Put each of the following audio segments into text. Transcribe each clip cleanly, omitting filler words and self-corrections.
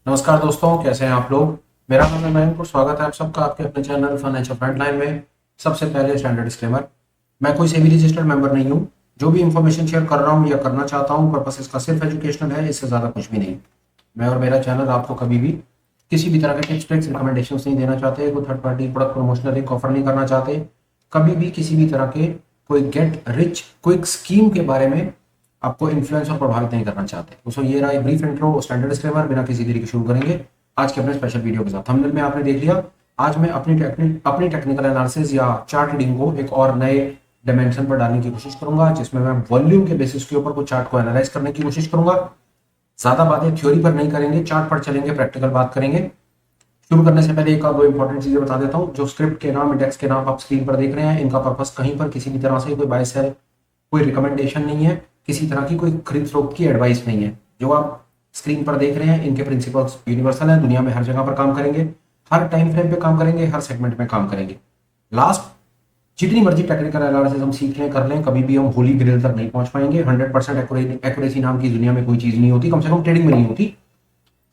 नमस्कार दोस्तों, कैसे हैं आप लोग। मेरा नाम है मयंक और स्वागत है आप सबका आपके अपने चैनल फाइनेंशियल फ्रंटलाइन में। सबसे पहले स्टैंडर्ड डिस्क्लेमर, मैं कोई सेबी रजिस्टर्ड मेंबर नहीं हूं। जो भी इंफॉर्मेशन शेयर कर रहा हूं या करना चाहता हूं, पर्पस इसका सिर्फ एजुकेशनल है, इससे ज़्यादा कुछ भी नहीं। मैं और मेरा चैनल आपको कभी भी किसी भी तरह के टिप्स ट्रिक्स रिकमेंडेशंस नहीं देना चाहते, कोई third party product promotional link offer नहीं करना चाहते, कभी भी किसी भी तरह के कोई गेट रिच क्विक स्कीम के बारे में आपको इन्फ्लुएंस और प्रभावित नहीं करना चाहते। दोस्तों, ये रहा एक ब्रीफ इंट्रो, स्टैंडर्ड डिस्क्लेमर। बिना किसी देरी के शुरू करेंगे आज के अपने स्पेशल वीडियो के साथ। थंबनेल में आपने देख लिया, आज मैं अपनी टेक्निकल एनालिसिस या चार्ट रीडिंग को एक और नए डायमेंशन पर डालने की कोशिश करूंगा, जिसमें मैं वॉल्यूम के बेसिस के ऊपर कुछ चार्ट को एनालाइज करने की कोशिश करूंगा। ज्यादा बातें थ्योरी पर नहीं करेंगे, चार्ट पर चलेंगे, प्रैक्टिकल बात करेंगे। शुरू करने से पहले एक और दो इंपॉर्टेंट चीजें बता देता हूं। जो स्क्रिप्ट के नाम, इंडेक्स के नाम आप स्क्रीन पर देख रहे हैं, इनका पर्पस कहीं पर किसी भी तरह से कोई बायस है, कोई रिकमेंडेशन नहीं है, किसी तरह की कोई खरीद फरोख्त की एडवाइस नहीं है। जो आप स्क्रीन पर देख रहे हैं, इनके प्रिंसिपल्स यूनिवर्सल हैं, दुनिया में हर जगह पर काम करेंगे, हर टाइम फ्रेम पे काम करेंगे, हर सेगमेंट में काम करेंगे। लास्ट जितनी मर्जी टेक्निकल एनालिसिस हम सीख लें, कर लें, कभी भी हम होली ग्रेल तक नहीं पहुंच पाएंगे। 100% एक्यूरेसी नाम की दुनिया में कोई चीज नहीं होती, कम से कम ट्रेडिंग में नहीं होती।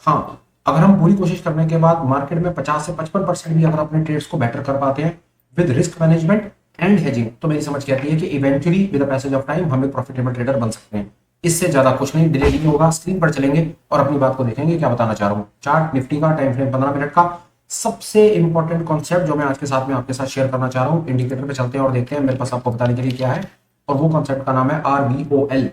हाँ, अगर हम पूरी कोशिश करने के बाद मार्केट में 50 से 55% भी अगर अपने ट्रेड्स को बेटर कर पाते हैं with risk management and hedging, तो मेरी समझ कहती है कि eventually with the passage of time हम एक प्रॉफिटेबल ट्रेडर बन सकते हैं। इससे ज्यादा कुछ नहीं, डिले नहीं होगा। स्क्रीन पर चलेंगे और अपनी बात को देखेंगे क्या बताना चाह रहा हूँ। चार्ट निफ्टी का टाइम फ्रेम 15 मिनट का सबसे इंपॉर्टेंट कॉन्सेप्ट जो मैं आज के साथ में आपके साथ शेयर करना चाह रहा हूँ, इंडिकेटर पे चलते हैं और देखते हैं मेरे पास आपको बताने के लिए क्या है। और वो कॉन्सेप्ट का नाम है RVOL।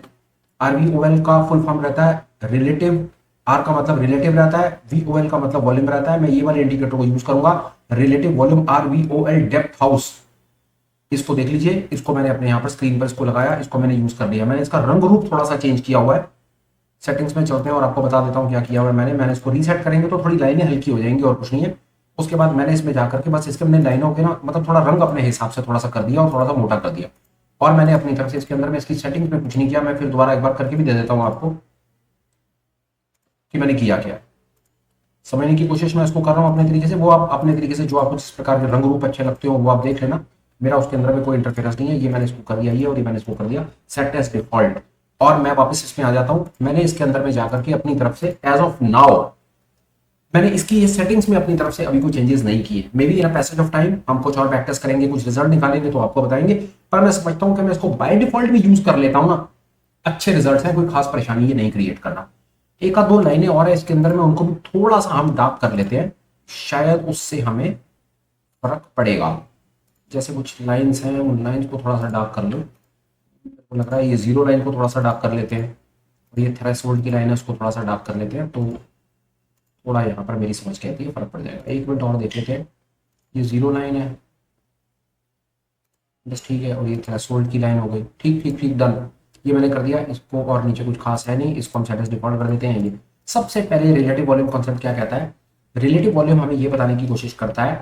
RVOL का फुल फॉर्म रहता है रिलेटिव। आर का मतलब रिलेटिव रहता है, VOL का मतलब वॉल्यूम रहता है। मैं ये वाले इंडिकेटर को यूज करूंगा, relative volume, RVOL depth house. इसको देख लीजिए, इसको मैंने अपने यहाँ पर स्क्रीन पर इसको लगाया, इसको मैंने यूज कर लिया। मैंने इसका रंग रूप थोड़ा सा चेंज किया हुआ है। सेटिंग्स में चलते हैं और आपको बता देता हूँ क्या किया हुआ है मैंने इसको रीसेट करेंगे तो थोड़ी लाइनें हल्की हो जाएंगी और कुछ नहीं है। उसके बाद मैंने इसमें जाकर के बस इसके मैंने लाइनों के ना मतलब थोड़ा रंग अपने हिसाब से थोड़ा सा कर दिया और थोड़ा सा मोटा कर दिया। और मैंने अपनी तरफ से इसके अंदर में इसकी सेटिंग्स में कुछ नहीं किया। मैं फिर दोबारा एक बार करके भी दे देता हूँ आपको कि मैंने किया क्या। समझने की कोशिश मैं इसको कर रहा हूँ अपने तरीके से, वो आप अपने तरीके से जो आपको जिस प्रकार के रंग रूप अच्छे लगते हो वो आप देख लेना। मेरा उसके अंदर में कोई इंटरफेरेंस नहीं है। ये मैंने इसको कर दिया, ये और ये मैंने इसको कर दिया सेट एज डिफॉल्ट। और मैं वापस इसमें आ जाता हूं। मैंने इसके अंदर में जाकर के अपनी तरफ से एज ऑफ नाउ मैंने इसकी ये सेटिंग्स में अपनी तरफ से अभी कोई चेंजेस नहीं किए। May be in passage of time हम कुछ और प्रैक्टिस करेंगे, कुछ रिजल्ट निकालेंगे तो आपको बताएंगे। पर मैं समझता हूं कि मैं इसको बाय डिफॉल्ट भी यूज कर लेता हूं ना, अच्छे रिजल्ट है, कोई खास परेशानी ये नहीं क्रिएट करना। एक आध दो लाइनें और है इसके अंदर में, उनको भी थोड़ा सा हम डार्क कर लेते हैं, शायद उससे हमें फर्क पड़ेगा। जैसे कुछ लाइंस हैं, उन लाइंस को थोड़ा सा डार्क कर लो। मेरे को लग रहा है ये जीरो लाइन को थोड़ा सा डार्क कर लेते हैं और ये थ्रेशोल्ड की लाइन है उसको थोड़ा सा डार्क कर लेते हैं, तो थोड़ा यहाँ पर मेरी समझ कहती है फर्क पड़ जाएगा। एक मिनट और देख लेते हैं। ये जीरो लाइन है, बस ठीक है, और ये थ्रेशोल्ड की लाइन हो गई। ठीक ठीक ठीक, डन। ये मैंने कर दिया इसको, और नीचे कुछ खास है नहीं, इसको हम सेट एज डिफॉल्ट कर देते हैं। ये सबसे पहले रिलेटिव वॉल्यूम कॉन्सेप्ट क्या कहता है। रिलेटिव वॉल्यूम हमें ये बताने की कोशिश करता है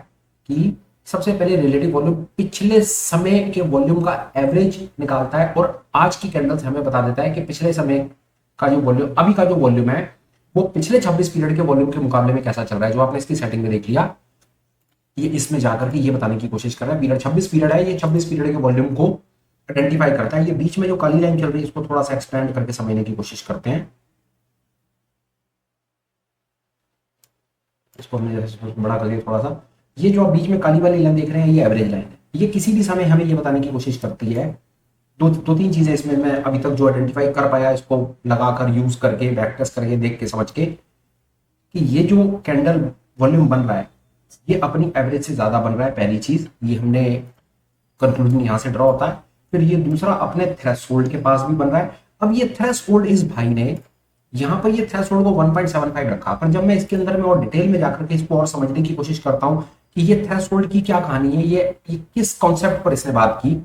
कि सबसे पहले रिलेटिव वॉल्यूम पिछले समय के वॉल्यूम का एवरेज निकालता है, और आज की कैंडल से हमें बता देता है कि पिछले समय का जो वॉल्यूम, अभी का जो वॉल्यूम है वो पिछले 26 पीरियड के वॉल्यूम के मुकाबले में कैसा चल रहा है। जो आपने इसकी सेटिंग में देख लिया, ये इसमें जाकर के ये बताने की कोशिश कर रहा है। पीरियड 26 पीरियड है, ये 26 पीरियड के वॉल्यूम को आइडेंटिफाई करता है। ये बीच में जो काली लाइन चल रही है इसको थोड़ा सा एक्सपेंड करके समझने की कोशिश करते हैं। इसको हमने बड़ा कर दिया थोड़ा सा। ये जो आप बीच में काली वाली लाइन देख रहे हैं ये एवरेज लाइन है। ये किसी भी समय हमें ये बताने की कोशिश करती है, दो तीन चीजें इसमें मैं अभी तक जो आइडेंटिफाई कर पाया, इसको लगाकर यूज करके बैक टेस्ट करके देख के समझ के, कि ये जो कैंडल वॉल्यूम बन रहा है ये अपनी एवरेज से ज्यादा बन रहा है। पहली चीज ये हमने कंक्लूजन यहां से ड्रॉ होता है। फिर ये दूसरा अपने थ्रेशोल्ड के पास भी बन रहा है। अब ये थ्रेशोल्ड इस भाई ने यहाँ पर ये थ्रेशोल्ड को 1.75 रखा, पर जब मैं इसके अंदर में और डिटेल में जाकर के इसको और समझने की कोशिश करता हूँ कि ये थ्रेशोल्ड की क्या कहानी है, ये किस कॉन्सेप्ट पर इसने बात की,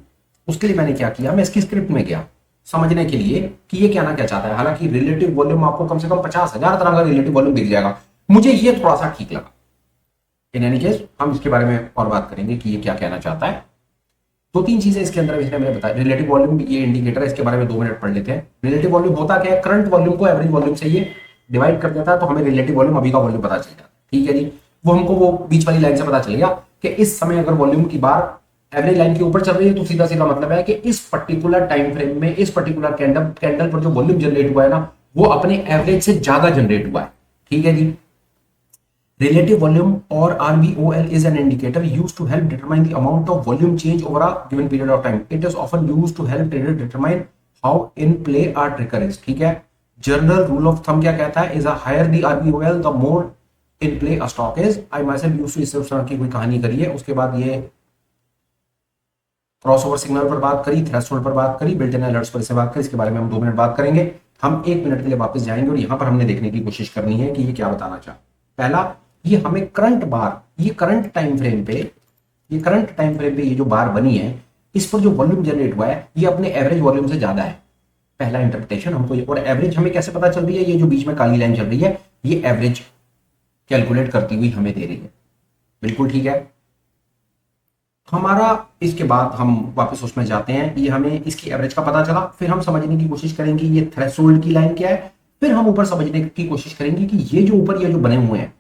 उसके लिए मैंने क्या किया, मैं इसकी स्क्रिप्ट में गया समझने के लिए कि ये कहना क्या चाहता है। हालांकि रिलेटिव वॉल्यूम आपको कम से कम 50,000 तरह का रिलेटिव वॉल्यूम दिख जाएगा, मुझे ये थोड़ा सा ठीक लगा। इन एनी केस हम इसके बारे में और बात करेंगे कि ये क्या कहना चाहता है। दो तीन चीजें इसके अंदर इसने मैंने बताया। रिलेटिव वॉल्यूम ये इंडिकेटर है, इसके बारे में 2 मिनट पढ़ लेते हैं। रिलेटिव वॉल्यूम होता क्या है, करंट वॉल्यूम को एवरेज वॉल्यूम से ये डिवाइड कर देता है, तो हमें रिलेटिव वॉल्यूम अभी का वॉल्यूम पता चल जाता है। ठीक है जी, वो हमको वो बीच वाली लाइन से पता चल गया कि इस समय अगर वॉल्यूम की बार एवरेज लाइन के ऊपर चल रही है तो सीधा सीधा मतलब है कि इस पर्टिकुलर टाइम फ्रेम में इस पर्टिकुलर कैंडल पर जो वॉल्यूम जनरेट हुआ है ना वो अपने एवरेज से ज्यादा जनरेट हुआ है। ठीक है जी, Relative volume or RVOL is an indicator used to help determine the amount of volume change over a given period of time. It is often used to help traders determine how in play a trigger is. ठीक है, general rule of thumb क्या कहता है, is a higher the RVOL the more in play a stock is. I myself used to इससे उस तरह की कोई कहानी करी है। उसके बाद ये क्रॉसओवर सिग्नल पर बात करी, थ्रेशोल्ड पर बात करी, बिल्ट इन अलर्ट्स पर इससे बात करी। इसके बारे में हम 2 मिनट बात करेंगे। हम 1 मिनट के लिए वापस जाएंगे और यहां पर हमने देखने की कोशिश करनी है कि ये क्या बताना चाह। पहला, ये हमें करंट बार, ये करंट टाइम फ्रेम पे, ये जो बार बनी है, इस पर जो वॉल्यूम जनरेट हुआ है ये अपने एवरेज वॉल्यूम से ज्यादा है। पहला इंटरप्रिटेशन हमको ये, और एवरेज हमें कैसे पता चल रही है, ये जो बीच में काली लाइन चल रही है ये एवरेज कैलकुलेट करती हुई हमें दे रही है। बिल्कुल ठीक है हमारा। इसके बाद हम वापस उसमें जाते हैं, ये हमें इसकी एवरेज का पता चला, फिर हम समझने की कोशिश करेंगे ये थ्रेशोल्ड की लाइन क्या है, फिर हम ऊपर समझने की कोशिश करेंगे कि ये जो ऊपर ये जो बने हुए हैं,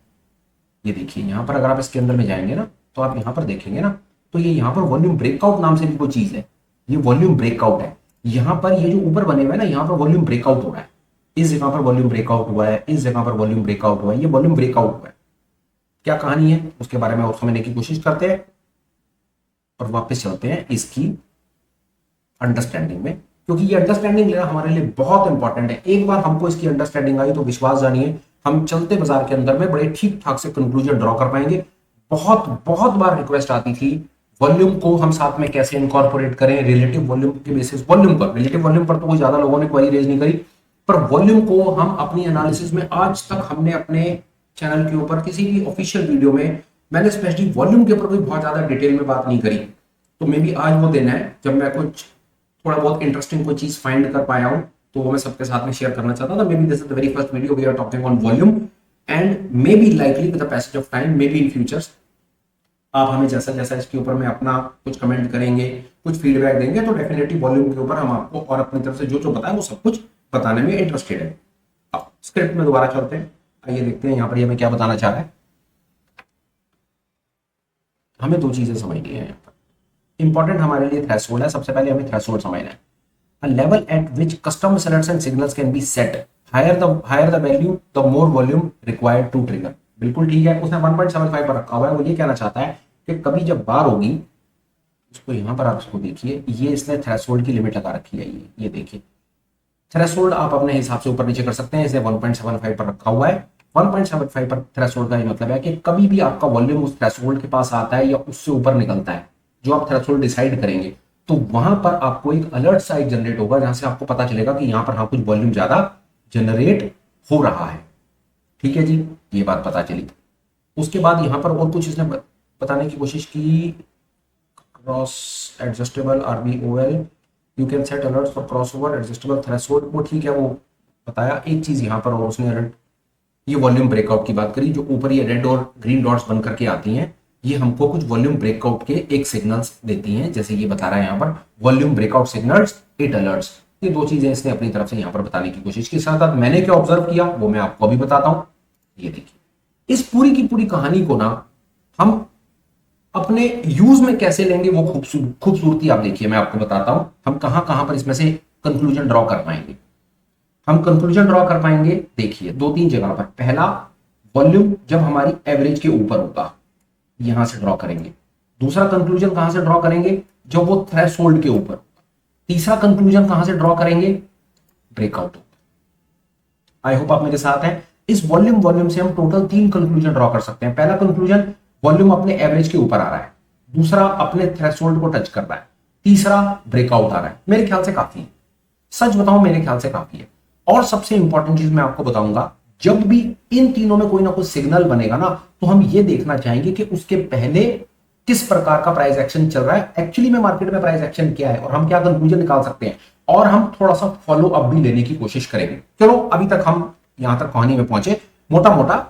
ये देखिए यहां पर अगर आप इसके अंदर में जाएंगे ना तो आप यहां पर देखेंगे ना तो ये यहां पर वॉल्यूम ब्रेकआउट नाम से भी कोई चीज है, ये वॉल्यूम ब्रेकआउट है। यहां पर ये जो ऊपर बने हुए हैं ना, यहां पर वॉल्यूम ब्रेकआउट हो रहा है, इस जगह पर वॉल्यूम ब्रेकआउट हुआ है, इस जगह पर वॉल्यूम ब्रेकआउट हुआ है, ये वॉल्यूम ब्रेकआउट हुआ है। क्या कहानी है उसके बारे में और समझने की कोशिश करते हैं और वापस चलते हैं इसकी अंडरस्टैंडिंग में, क्योंकि ये अंडरस्टैंडिंग लेना हमारे लिए बहुत इंपॉर्टेंट है। एक बार हमको इसकी अंडरस्टैंडिंग आई तो विश्वास जानिए हम चलते बाजार के अंदर में बड़े ठीक ठाक से कंक्लूजन ड्रॉ कर पाएंगे। बहुत बहुत बार रिक्वेस्ट आती थी वॉल्यूम को हम साथ में कैसे इनकॉर्पोरेट करें, रिलेटिव वॉल्यूम के बेसिस, वॉल्यूम पर, रिलेटिव वॉल्यूम पर तो कोई ज्यादा लोगों ने क्वेरी रेज नहीं करी, पर वॉल्यूम को हम अपनी एनालिसिस में आज तक हमने अपने चैनल के ऊपर किसी भी ऑफिशियल वीडियो में मैंने स्पेशली वॉल्यूम के ऊपर कोई बहुत ज्यादा डिटेल में बात नहीं करी। तो मे बी आज वो दिन है जब मैं कुछ थोड़ा बहुत इंटरेस्टिंग कोई चीज फाइंड कर पाया हूं, तो वो मैं सबके साथ में शेयर करना चाहता था। Maybe this is the very first video we are talking on volume and maybe likely with the passage of time, maybe in futures आप हमें जैसा जैसा इसके ऊपर में अपना कुछ कमेंट करेंगे, कुछ फीडबैक देंगे, तो डेफिनेटली वॉल्यूम के ऊपर हम आपको और अपनी तरफ से जो जो बताएं वो सब कुछ बताने में इंटरेस्टेड है। अब स्क्रिप्ट में दोबारा चलते हैं, आइए देखते हैं यहाँ पर ये हमें क्या बताना चाह रहा है। हमें 2 चीजें समझनी है यहाँ पर, इंपॉर्टेंट हमारे लिए थ्रेशोल्ड है। सबसे पहले हमें थ्रेशोल्ड समझना है, a level at which custom alerts and signals can be set, higher the value the more volume required to trigger। बिल्कुल ठीक है, उसने 1.75 पर रखा हुआ है। वो ये कहना चाहता है कि कभी जब बार होगी, इसको यहां पर आप इसको देखिए, ये इसने थ्रेशोल्ड की लिमिट लगा रखी है, ये देखिए थ्रेशोल्ड आप अपने हिसाब से ऊपर नीचे कर सकते हैं, इसे 1.75 पर रखा हुआ है। 1.75 पर थ्रेशोल्ड का ये मतलब है कि कभी भी आपका वॉल्यूम उस थ्रेशोल्ड के पास आता है या उससे ऊपर निकलता है, जो आप थ्रेशोल्ड डिसाइड करेंगे, तो वहां पर आपको एक अलर्ट साइट जनरेट होगा जहां से आपको पता चलेगा कि यहां पर हाँ कुछ वॉल्यूम ज्यादा जनरेट हो रहा है। ठीक है जी, ये बात पता चली। उसके बाद यहां पर और कुछ इसने बताने की कोशिश की, cross adjustable RVOL, you can set alerts for crossover adjustable threshold, वो ठीक है, वो बताया। एक चीज यहां पर और उसने अलर्ट, ये वॉल्यूम ब्रेकआउट की बात करी, जो ऊपर ये रेड और ग्रीन डॉट्स बन करके आती हैं, ये हमको कुछ वॉल्यूम ब्रेकआउट के एक सिग्नल्स देती हैं, जैसे ये बता रहा है यहाँ पर वॉल्यूम ब्रेकआउट सिग्नल्स, 8 अलर्ट्स। ये 2 चीजें इसने अपनी तरफ से यहाँ पर बताने की कोशिश की। साथ साथ मैंने क्या ऑब्जर्व किया वो मैं आपको अभी बताता हूं। ये देखिए इस पूरी की पूरी कहानी को ना हम अपने यूज में कैसे लेंगे वो खूबसूरती आप देखिए, मैं आपको बताता हूं हम कहां कहां पर इसमें से कंक्लूजन ड्रॉ कर पाएंगे। हम कंक्लूजन ड्रॉ कर पाएंगे, देखिए 2-3 जगह पर। पहला, वॉल्यूम जब हमारी एवरेज के ऊपर होगा, यहां से ड्रॉ करेंगे। दूसरा कंक्लूजन कहां से ड्रॉ करेंगे, जब वो थ्रेशोल्ड के ऊपर। तीसरा कंक्लूजन कहां से ड्रॉ करेंगे, ब्रेकआउट। आई होप आप मेरे साथ हैं। इस वॉल्यूम से हम टोटल 3 कंक्लूजन ड्रॉ कर सकते हैं। पहला कंक्लूजन, वॉल्यूम अपने एवरेज के ऊपर आ रहा है। दूसरा, अपने थ्रेशोल्ड को टच कर रहा है। तीसरा, ब्रेकआउट आ रहा है। मेरे ख्याल से काफी है, सच बताऊं मेरे ख्याल से काफी है। और सबसे इंपॉर्टेंट चीज मैं आपको बताऊंगा, जब भी इन तीनों में कोई ना कोई सिग्नल बनेगा ना, तो हम ये देखना चाहेंगे कि उसके पहले किस प्रकार का प्राइस एक्शन चल रहा है, एक्चुअली में मार्केट में प्राइस एक्शन क्या है और हम क्या कंक्लूजन निकाल सकते हैं, और हम थोड़ा सा फॉलो अप भी लेने की कोशिश करेंगे। चलो अभी तक हम यहां तक कहानी में पहुंचे, मोटा मोटा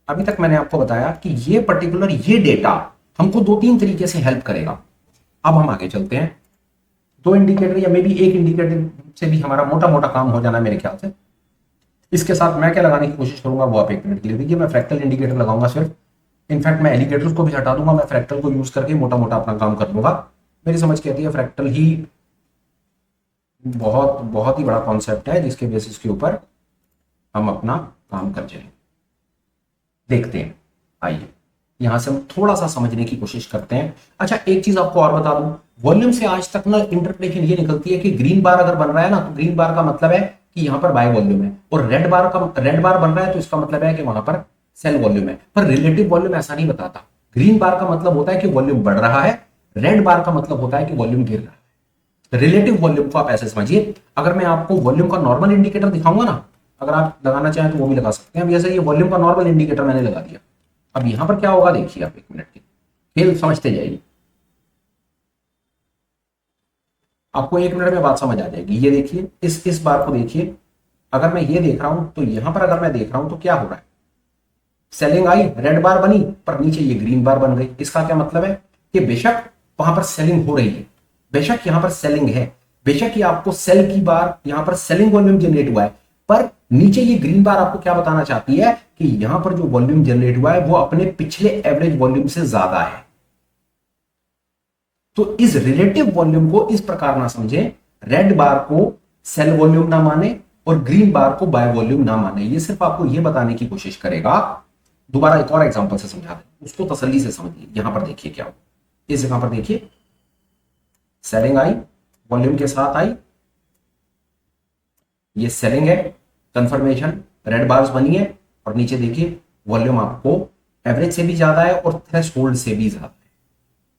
अभी तक मैंने आपको बताया कि ये पर्टिकुलर ये डेटा हमको 2-3 तरीके से हेल्प करेगा। अब हम आगे चलते हैं। 2 इंडिकेटर या मे बी 1 इंडिकेटर से भी हमारा मोटा मोटा काम हो जाना है मेरे ख्याल से। इसके साथ मैं क्या लगाने की कोशिश करूंगा वो आप 1 मिनट के लिए देखिए। मैं फ्रैक्टल इंडिकेटर लगाऊंगा सिर्फ, इनफैक्ट मैं एलिगेटर्स को भी हटा दूंगा, मैं फ्रैक्टल को यूज करके मोटा मोटा अपना काम कर लूंगा। मेरी समझ कहती है फ्रैक्टल ही बहुत बहुत ही बड़ा कॉन्सेप्ट है जिसके बेसिस के ऊपर हम अपना काम कर चलें। देखते हैं आइए यहां से हम थोड़ा सा समझने की कोशिश करते हैं। अच्छा एक चीज आपको और बता दूं, वॉल्यूम से आज तक ना इंटरप्रिटेशन ये निकलती है कि ग्रीन बार अगर बन रहा है ना तो ग्रीन बार का मतलब है कि यहां पर बाय वॉल्यूम है, और रेड बार बन रहा है तो इसका मतलब है कि वहां पर सेल वॉल्यूम है। पर रिलेटिव वॉल्यूम ऐसा नहीं बताता। ग्रीन बार का मतलब होता है कि वॉल्यूम बढ़ रहा है, रेड बार का मतलब होता है कि वॉल्यूम गिर रहा है। रिलेटिव वॉल्यूम को आप ऐसे समझिए, अगर मैं आपको वॉल्यूम का नॉर्मल इंडिकेटर दिखाऊंगा ना, अगर आप लगाना चाहें तो वो भी लगा सकते हैं। अब जैसे ये वॉल्यूम का नॉर्मल इंडिकेटर मैंने लगा दिया, अब यहां पर क्या होगा देखिए आप, एक मिनट की खेल समझते जाइए, आपको एक मिनट में बात समझ आ जाएगी। ये देखिए इस बार को देखिए, अगर मैं ये देख रहा हूं तो यहां पर अगर मैं देख रहा हूं तो क्या हो रहा है, सेलिंग आई, रेड बार बनी, पर नीचे ये ग्रीन बार बन गई। इसका क्या मतलब है कि बेशक वहां पर सेलिंग हो रही है, बेशक यहां पर सेलिंग है, बेशक ये आपको सेल की बार यहां पर सेलिंग वॉल्यूम जनरेट हुआ है, पर नीचे ये ग्रीन बार आपको क्या बताना चाहती है कि यहां पर जो वॉल्यूम जनरेट हुआ है वो अपने पिछले एवरेज वॉल्यूम से ज्यादा है। तो इस रिलेटिव वॉल्यूम को इस प्रकार ना समझे, रेड बार को सेल वॉल्यूम ना माने और ग्रीन बार को बाय वॉल्यूम ना माने। ये सिर्फ आपको ये बताने की कोशिश करेगा। दोबारा एक और एग्जांपल से समझा दें, उसको तसल्ली से समझिए। यहां पर देखिए क्या हो, इस जगह पर देखिए सेलिंग आई, वॉल्यूम के साथ आई, ये सेलिंग है, कंफर्मेशन, रेड बार्स बनी है, और नीचे देखिए वॉल्यूम आपको एवरेज से भी ज्यादा है और थ्रेशोल्ड से भी ज्यादा है।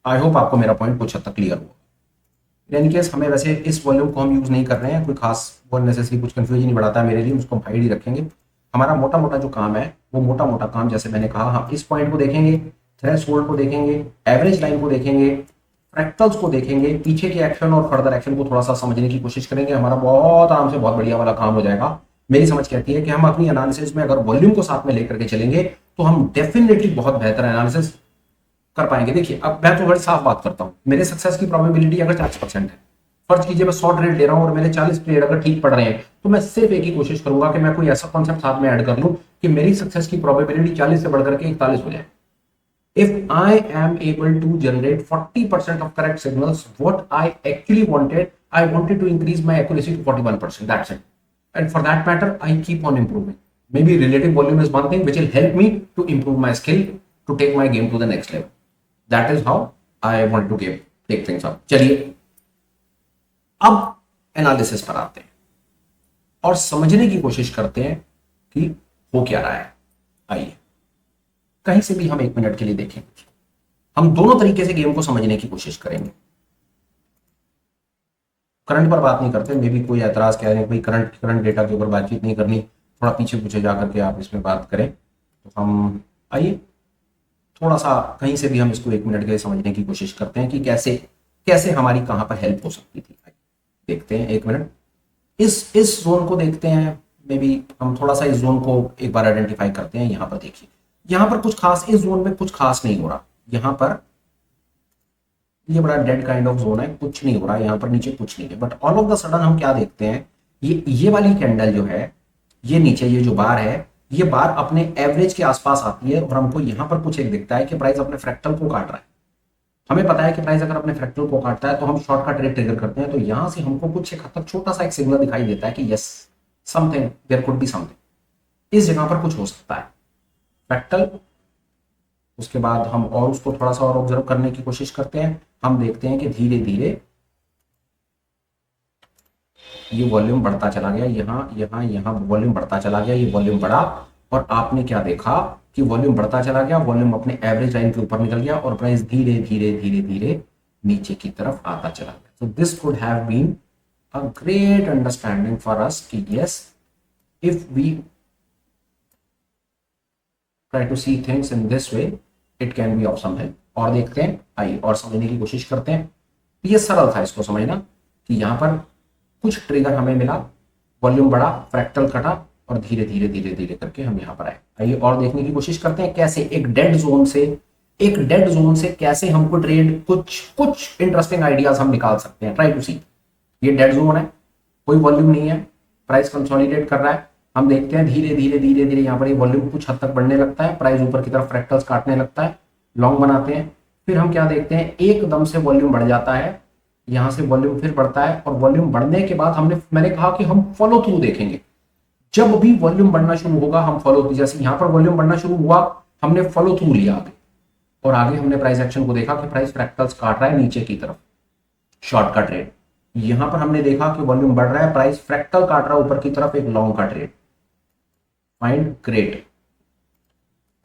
आई होप आपको मेरा पॉइंट कुछ हद तक क्लियर हुआ। इन केस हमें वैसे इस वॉल्यूम को हम यूज नहीं कर रहे हैं, कोई खास वो नेसेसरी कुछ कंफ्यूजन नहीं बढ़ाता है मेरे लिए, उसको हम हाइड ही रखेंगे। हमारा मोटा मोटा जो काम है वो मोटा मोटा काम, जैसे मैंने कहा, हम इस पॉइंट को देखेंगे, थ्रेशोल्ड को देखेंगे, एवरेज लाइन को देखेंगे, फ्रैक्टल्स को देखेंगे, पीछे के एक्शन और फर्दर एक्शन को थोड़ा सा समझने की कोशिश करेंगे। हमारा बहुत आराम से बहुत बढ़िया वाला काम हो जाएगा। मेरी समझ कहती है कि हम अपनी एनालिसिस में अगर वॉल्यूम को साथ में लेकर के चलेंगे तो हम डेफिनेटली बहुत बेहतर एनालिसिस कर पाएंगे। देखिए अब मैं तो बड़ी साफ बात करता हूं, मेरे सक्सेस की प्रोबेबिलिटी अगर 40% है, फर्ज कीजिए मैं 100 ट्रेड ले रहा हूं और मेरे 40 ट्रेड अगर ठीक पड़ रहे हैं, तो मैं सिर्फ एक ही कोशिश करूंगा कि मैं कोई ऐसा कॉन्सेप्ट साथ में ऐड कर लूं कि मेरी सक्सेस की प्रोबेबिलिटी 40 से बढ़कर के 41 हो जाए। If I am able to generate 40% of correct signals, what I actually wanted, I wanted to increase my accuracy to 41%. That's it. And for that matter, I keep on improving. Maybe relative volume is one thing which will help me to improve my skill to take my game to the next level. That is how I want to take things up. चलिए अब analysis पर आते हैं और समझने की कोशिश करते हैं कि हो क्या रहा है। आइए कहीं से भी हम एक मिनट के लिए देखें, हम दोनों तरीके से गेम को समझने की कोशिश करेंगे। करंट पर बात नहीं करते, मे भी कोई ऐतराज कह रहे हैं भाई करंट डेटा के ऊपर बातचीत नहीं करनी, थोड़ा पीछे पूछे जाकर के आप इसमें बात करें, तो हम आइए थोड़ा सा कहीं से भी हम इसको एक मिनट के लिए समझने की कोशिश करते हैं कि कैसे कैसे हमारी कहां पर हेल्प हो सकती थी। देखते हैं एक मिनट, इस जोन को देखते हैं, मे बी हम थोड़ा सा इस जोन को एक बार आइडेंटिफाई करते हैं। यहां पर देखिए, यहां पर कुछ खास, इस जोन में कुछ खास नहीं हो रहा, यहां पर ये बड़ा डेड काइंड ऑफ जोन है, कुछ नहीं हो रहा यहां पर, नीचे कुछ नहीं है। But all of the sudden हम क्या देखते हैं, ये वाली कैंडल जो है, ये नीचे ये जो बार है, ये बार अपने एवरेज के आसपास आती है और हमको यहां पर कुछ एक दिखता है कि प्राइस अपने फ्रैक्टल को काट रहा है। हमें पता है कि प्राइस अगर अपने फ्रैक्टल को काटता है तो हम शॉर्टकट रेट ट्रिगर करते हैं, तो यहां से हमको कुछ एक हद तक छोटा सा एक सिग्नल दिखाई देता है कि yes something, there could be something, इस जगह पर कुछ हो सकता है फ्रैक्टल। उसके बाद हम और उसको थोड़ा सा और ऑब्जर्व करने की कोशिश करते हैं। हम देखते हैं कि धीरे धीरे ये वॉल्यूम बढ़ता चला गया, यहां वॉल्यूम बढ़ता चला गया, ये वॉल्यूम बढ़ा, और आपने क्या देखा कि वॉल्यूम बढ़ता चला गया, वॉल्यूम अपने एवरेज लाइन के ऊपर निकल गया और प्राइस धीरे धीरे धीरे धीरे नीचे की तरफ आता चला गया। तो this could have been a great understanding for us कि yes, if we try to see things in this way it can be of some help. और देखते हैं, आइए और समझने की कोशिश करते हैं। ये सरल था इसको समझना कि यहां पर कुछ ट्रिगर हमें मिला, वॉल्यूम बढ़ा, फ्रैक्टल कटा और धीरे धीरे धीरे धीरे करके हम यहां पर आए। आइए और देखने की कोशिश करते हैं कैसे एक डेड जोन से कैसे हमको ट्रेड कुछ इंटरेस्टिंग आइडियाज हम निकाल सकते हैं। ट्राई टू सी, ये डेड जोन है, कोई वॉल्यूम नहीं है, प्राइस कंसोलिडेट कर रहा है। हम देखते हैं धीरे धीरे धीरे धीरे यहाँ पर ये वॉल्यूम कुछ हद तक बढ़ने लगता है, प्राइस ऊपर की तरफ फ्रैक्टल्स काटने लगता है, लॉन्ग बनाते हैं। फिर हम क्या देखते हैं, एकदम से वॉल्यूम बढ़ जाता है, यहां से वॉल्यूम फिर बढ़ता है, और वॉल्यूम बढ़ने के बाद मैंने कहा कि हम फॉलो थ्रू देखेंगे। जब भी वॉल्यूम बढ़ना शुरू होगा हम फॉलो, जैसे यहां पर वॉल्यूम बढ़ना शुरू हुआ हमने फॉलो थ्रू लिया आगे, और आगे हमने प्राइस एक्शन को देखा कि प्राइस फ्रैक्टल्स काट रहा है नीचे की तरफ, शॉर्ट का ट्रेड। यहां पर हमने देखा कि वॉल्यूम बढ़ रहा है, प्राइस फ्रैक्टल काट रहा है ऊपर की तरफ, एक लॉन्ग का trade, find great,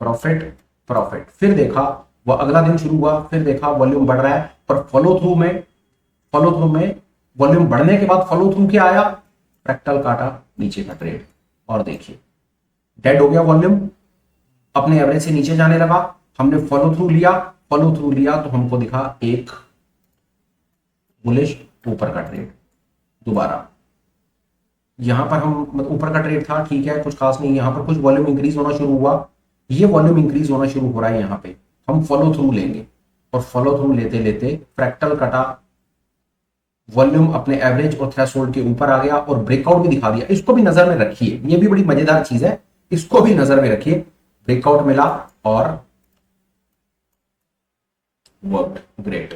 profit profit. फिर देखा वह अगला दिन शुरू हुआ, फिर देखा वॉल्यूम बढ़ रहा है, पर फॉलो थ्रू में वॉल्यूम बढ़ने के बाद फॉलो थ्रू क्या आया, फ्रैक्टल काटा नीचे का ट्रेड, और देखिए डेड हो गया वॉल्यूम, अपने एवरेज से नीचे जाने लगा। हमने फॉलो थ्रू लिया तो हमको दिखा एक बुलिश ऊपर का ट्रेड दोबारा। यहां पर हम मतलब ऊपर का ट्रेड था, ठीक है, कुछ खास नहीं, यहां पर कुछ वॉल्यूम इंक्रीज होना शुरू हुआ, ये वॉल्यूम इंक्रीज होना शुरू हो रहा है, यहां पे हम फॉलो थ्रू लेंगे, और फॉलो थ्रू लेते लेते फ्रैक्टल कटा, वॉल्यूम अपने एवरेज और थ्रेशोल्ड के ऊपर आ गया, और ब्रेकआउट भी दिखा दिया। इसको भी नजर में रखिए, ये भी बड़ी मजेदार चीज है, इसको भी नजर में रखिए। ब्रेकआउट मिला और वर्क ग्रेट।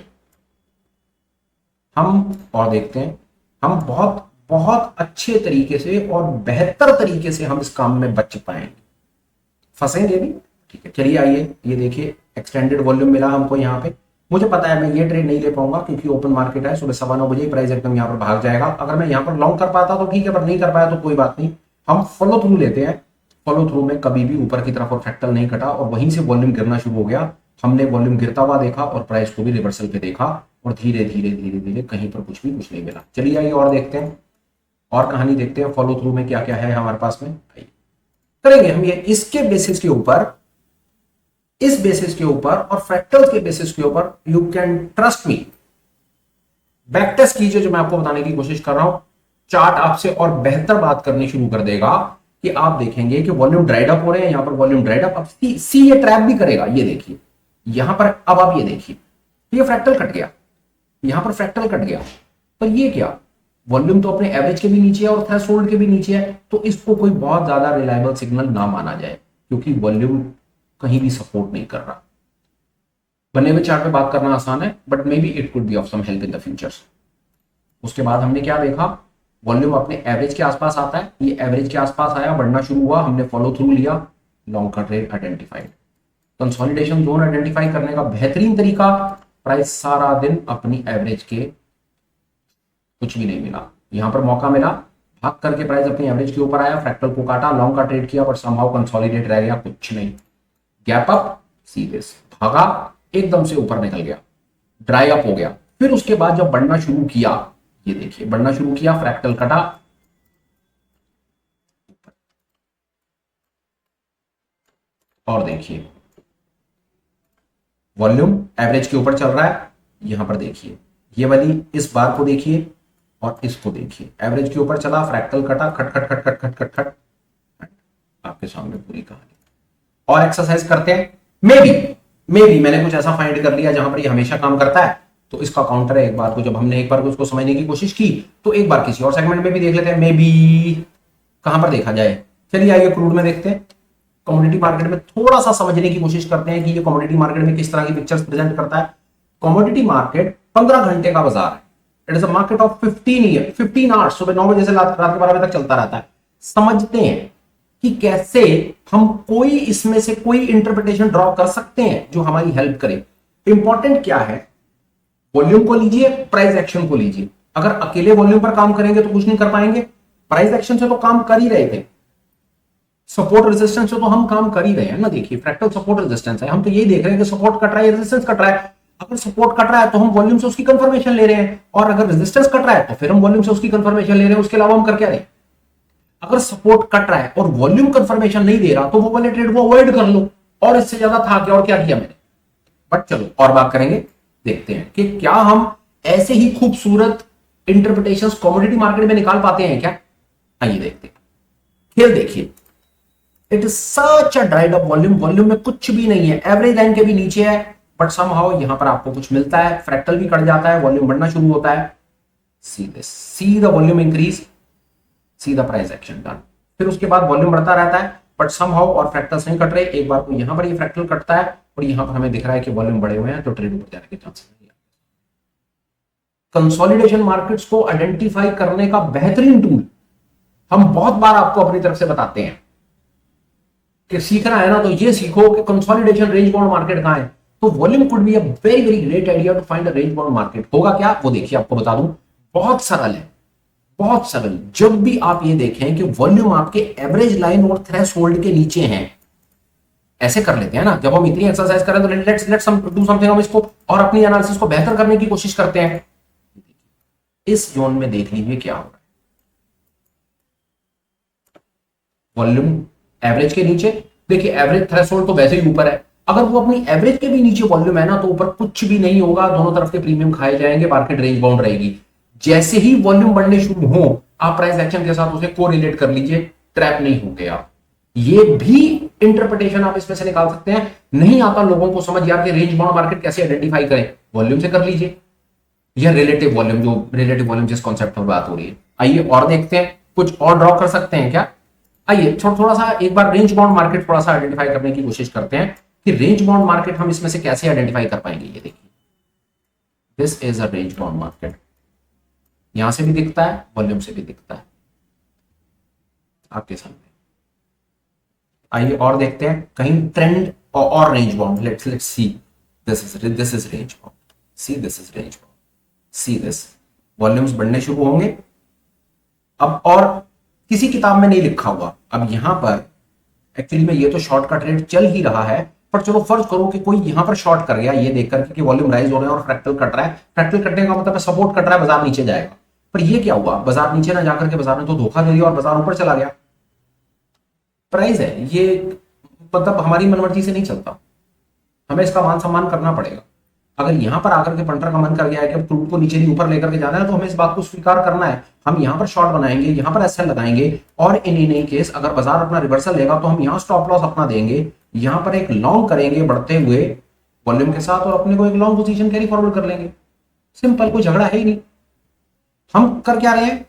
हम और देखते हैं, हम बहुत बहुत अच्छे तरीके से और बेहतर तरीके से हम इस काम में बच पाएंगे, फंसेंगे भी, ठीक है। चलिए आइए, ये देखिए एक्सटेंडेड वॉल्यूम मिला हमको यहाँ पे। मुझे पता है मैं ये ट्रेड नहीं ले पाऊंगा क्योंकि ओपन मार्केट है, सुबह 9:15 बजे प्राइस एकदम यहाँ पर भाग जाएगा। अगर मैं यहाँ पर लॉन्ग कर पाता तो ठीक है, पर नहीं कर पाया तो कोई बात नहीं, हम फॉलो थ्रू लेते हैं। फॉलो थ्रू में कभी भी ऊपर की तरफ और फ्रैक्टल नहीं कटा, और वहीं से वॉल्यूम गिरना शुरू हो गया। हमने वॉल्यूम गिरता हुआ देखा और प्राइस को भी रिवर्सल पे देखा, और धीरे धीरे धीरे धीरे कहीं पर कुछ नहीं मिला। चलिए आइए और देखते हैं, और कहानी देखते हैं फॉलो थ्रू में क्या क्या है हमारे पास में। करेंगे हम ये इसके बेसिस के ऊपर, इस बेसिस के ऊपर और फ्रैक्टल्स के बेसिस के ऊपर। You can trust me, back test कीजिए जो मैं आपको बताने की कोशिश कर रहा हूं। चार्ट आपसे और बेहतर बात करनी शुरू कर देगा कि आप देखेंगे कि वॉल्यूम ड्राइड अप हो रहे हैं, यहां पर वॉल्यूम ड्राइड अप, अब सी ये ट्रैप भी करेगा, ये देखिए यहां पर। अब आप ये देखिए, ये फ्रैक्टल कट गया, यहां पर फ्रैक्टल कट गया, पर ये क्या, वॉल्यूम तो अपने एवरेज के भी नीचे है और थ्रेशोल्ड के भी नीचे है, तो इसको कोई बहुत ज्यादा रिलायबल सिग्नल ना माना जाए, क्योंकि वॉल्यूम कहीं भी सपोर्ट नहीं कर रहा। बने हुए चार्ट पे बात करना आसान है, but maybe it could be of some help in the future. उसके बाद हमने क्या देखा, वॉल्यूम अपने एवरेज के आसपास आता है, ये एवरेज के आसपास आया, बढ़ना शुरू हुआ, हमने फॉलो थ्रू लिया, लॉन्ग का trade identified. Consolidation zone identify करने का बेहतरीन तरीका, प्राइस सारा दिन अपनी एवरेज के, कुछ भी नहीं मिला, यहां पर मौका मिला, भाग करके प्राइस अपनी एवरेज के ऊपर आया, फ्रैक्टल को काटा, लॉन्ग का ट्रेड किया, पर समहाउ कंसोलिडेट रह गया, कुछ नहीं, गैप अप, सीधे भागा, एकदम से ऊपर निकल गया, ड्राई अप हो गया। फिर उसके बाद जब बढ़ना शुरू किया, ये देखिए बढ़ना शुरू किया, फ्रैक्टल कटा, और देखिए वॉल्यूम एवरेज के ऊपर चल रहा है। यहां पर देखिए ये वाली इस बार को देखिए और इसको देखिए, एवरेज के ऊपर चला, फ्रैक्टल कटा, खट खट खट खट खट खट खट, आपके सामने पूरी कहानी। और एक्सरसाइज करते हैं, मे बी मैंने कुछ ऐसा फाइंड कर लिया जहां पर ये हमेशा काम करता है, तो इसका काउंटर है। एक बार को जब हमने एक बार को उसको समझने की कोशिश की, तो एक बार किसी और सेगमेंट में भी देख लेते हैं, मे बी कहां पर देखा जाए। चलिए आइए क्रूड में देखते हैं, कमोडिटी मार्केट में थोड़ा सा समझने की कोशिश करते हैं कि ये कमोडिटी मार्केट में किस तरह की पिक्चर्स प्रेजेंट करता है। कमोडिटी मार्केट 15 घंटे का बाजार है, it is a market of 15 hours, सुबह 9 बजे से रात के 12 बजे तक चलता रहता है। समझते हैं कि कैसे हम कोई इसमें से कोई इंटरप्रिटेशन ड्रॉ कर सकते हैं जो हमारी हेल्प करे। इंपॉर्टेंट क्या है, वॉल्यूम को लीजिए, प्राइस एक्शन को लीजिए। अगर अकेले वॉल्यूम पर काम करेंगे तो कुछ नहीं कर पाएंगे, प्राइस एक्शन से तो काम कर ही रहे थे, सपोर्ट रेजिस्टेंस से तो हम काम कर ही रहे हैं ना। देखिए फ्रैक्टल सपोर्ट रेजिस्टेंस है, हम तो यही देख रहे हैं कि सपोर्ट कट रहा है, रेजिस्टेंस कट रहा है। अगर सपोर्ट कट रहा है तो हम वॉल्यूम से उसकी कंफर्मेशन ले रहे हैं, और अगर रेजिस्टेंस कट रहा है तो फिर हम वॉल्यूम से उसकी कंफर्मेशन ले रहे हैं। उसके अलावा हम कर क्या रहे हैं, अगर सपोर्ट कट रहा है और वॉल्यूम कंफर्मेशन नहीं दे रहा तो वो वाले ट्रेड को अवॉइड कर लो, और इससे ज्यादा था क्या, और क्या किया मैंने। बट चलो और बात करेंगे, देखते हैं कि क्या हम ऐसे ही खूबसूरत इंटरप्रिटेशंस कमोडिटी मार्केट में निकाल पाते हैं क्या। आइए देखते हैं, खेल देखिए। It is such a dried up volume, volume में कुछ भी नहीं है, एवरेज लाइन के भी नीचे है, बट समहाउ यहां पर आपको कुछ मिलता है, फ्रैक्टल भी कट जाता है, वॉल्यूम बढ़ना शुरू होता है, सीधे see the volume increase, see the price action done. फिर उसके बाद वॉल्यूम बढ़ता रहता है, बट समहाउ और फ्रैक्टल्स नहीं कट रहे। एक बार को यहां पर ये फ्रैक्टल कटता है और यहां पर हमें दिख रहा है कि वॉल्यूम बढ़े हुए हैं, तो ट्रेड ऊपर जाने के चांसेस नहीं है। कंसोलिडेशन मार्केट्स को आइडेंटिफाई करने का बेहतरीन टूल हम बहुत बार आपको अपनी तरफ से बताते हैं, कि सीखना है ना तो ये सीखो कि कंसोलिडेशन रेंज बाउंड मार्केट कहां है। तो volume could be a very very great idea to find a range bound market. होगा क्या वो देखिए, आपको बता दूं, बहुत सरल है, बहुत सरल। जब भी आप ये देखें कि वॉल्यूम आपके एवरेज लाइन और थ्रेशोल्ड के नीचे हैं, ऐसे कर लेते हैं ना, जब हम इतनी एक्सरसाइज करें तो लेट्स लेट्स डू समथिंग, हम इसको और अपनी एनालिसिस को बेहतर करने की कोशिश करते हैं। इस जोन में देख लीजिए क्या हो रहा है। वॉल्यूम एवरेज के नीचे, देखिए एवरेज थ्रेशोल्ड तो वैसे ही ऊपर है, अगर वो अपनी एवरेज के भी नीचे वॉल्यूम है ना तो ऊपर कुछ भी नहीं होगा, दोनों तरफ के प्रीमियम खाए जाएंगे, मार्केट रेंज बाउंड रहेगी। जैसे ही वॉल्यूम बढ़ने शुरू हो, आप प्राइस एक्शन के साथ उसे कोरिलेट कर लीजिए, ट्रैप नहीं होंगे आप। ये भी इंटरप्रिटेशन आप इसमें से निकाल सकते हैं। नहीं आता लोगों को समझ यार कि रेंज बाउंड मार्केट कैसे आइडेंटिफाई करें, वॉल्यूम से कर लीजिए, या रिलेटिव वॉल्यूम, जो रिलेटिव वॉल्यूम जिस कॉन्सेप्ट में बात हो रही है। आइए और देखते हैं, कुछ और ड्रॉ कर सकते हैं क्या। आइए थोड़ा सा एक बार रेंज बाउंड मार्केट थोड़ा सा आइडेंटिफाई करने की कोशिश करते हैं कि रेंज बाउंड मार्केट हम इसमें से कैसे आइडेंटिफाई कर पाएंगे। ये देखिए, this is a range bound market, यहां से भी दिखता है, वॉल्यूम से भी दिखता है आपके सामने। आइए और देखते हैं कहीं ट्रेंड और range bound. Let's see, this is range bound, see this is range bound, see this. Volumes बढ़ने शुरू होंगे अब, और किसी किताब में नहीं लिखा हुआ। अब यहां पर एक्चुअली में ये तो शॉर्ट का ट्रेड चल ही रहा है, पर चलो फर्ज करो कि कोई यहां पर शॉर्ट कर गया ये देख करके कि वॉल्यूम राइज हो रहे हैं और फ्रैक्टल कट रहा है। फ्रैक्टल कटने का मतलब सपोर्ट कट रहा है, बाजार नीचे जाएगा। पर ये क्या हुआ, बाजार नीचे ना जाकर के बाजार ने तो धोखा दे दिया और बाजार ऊपर चला गया। प्राइस है ये, मतलब हमारी मनमर्जी से नहीं चलता, हमें इसका मान सम्मान करना पड़ेगा। अगर यहां पर आकर के पंटर का मन कर गया है कि अब क्रूड को नीचे नहीं ऊपर लेकर के जाना है, तो हमें इस बात को स्वीकार करना है। हम यहां पर शॉर्ट बनाएंगे, यहां पर एसएल लगाएंगे, और इन एनी केस अगर बाजार अपना रिवर्सल लेगा तो हम यहां स्टॉप लॉस अपना देंगे, यहां पर एक लॉन्ग करेंगे बढ़ते हुए वॉल्यूम के साथ, और अपने को एक लॉन्ग पोजीशन कैरी फॉरवर्ड कर लेंगे। सिंपल, कोई झगड़ा है ही नहीं। हम कर क्या रहे हैं,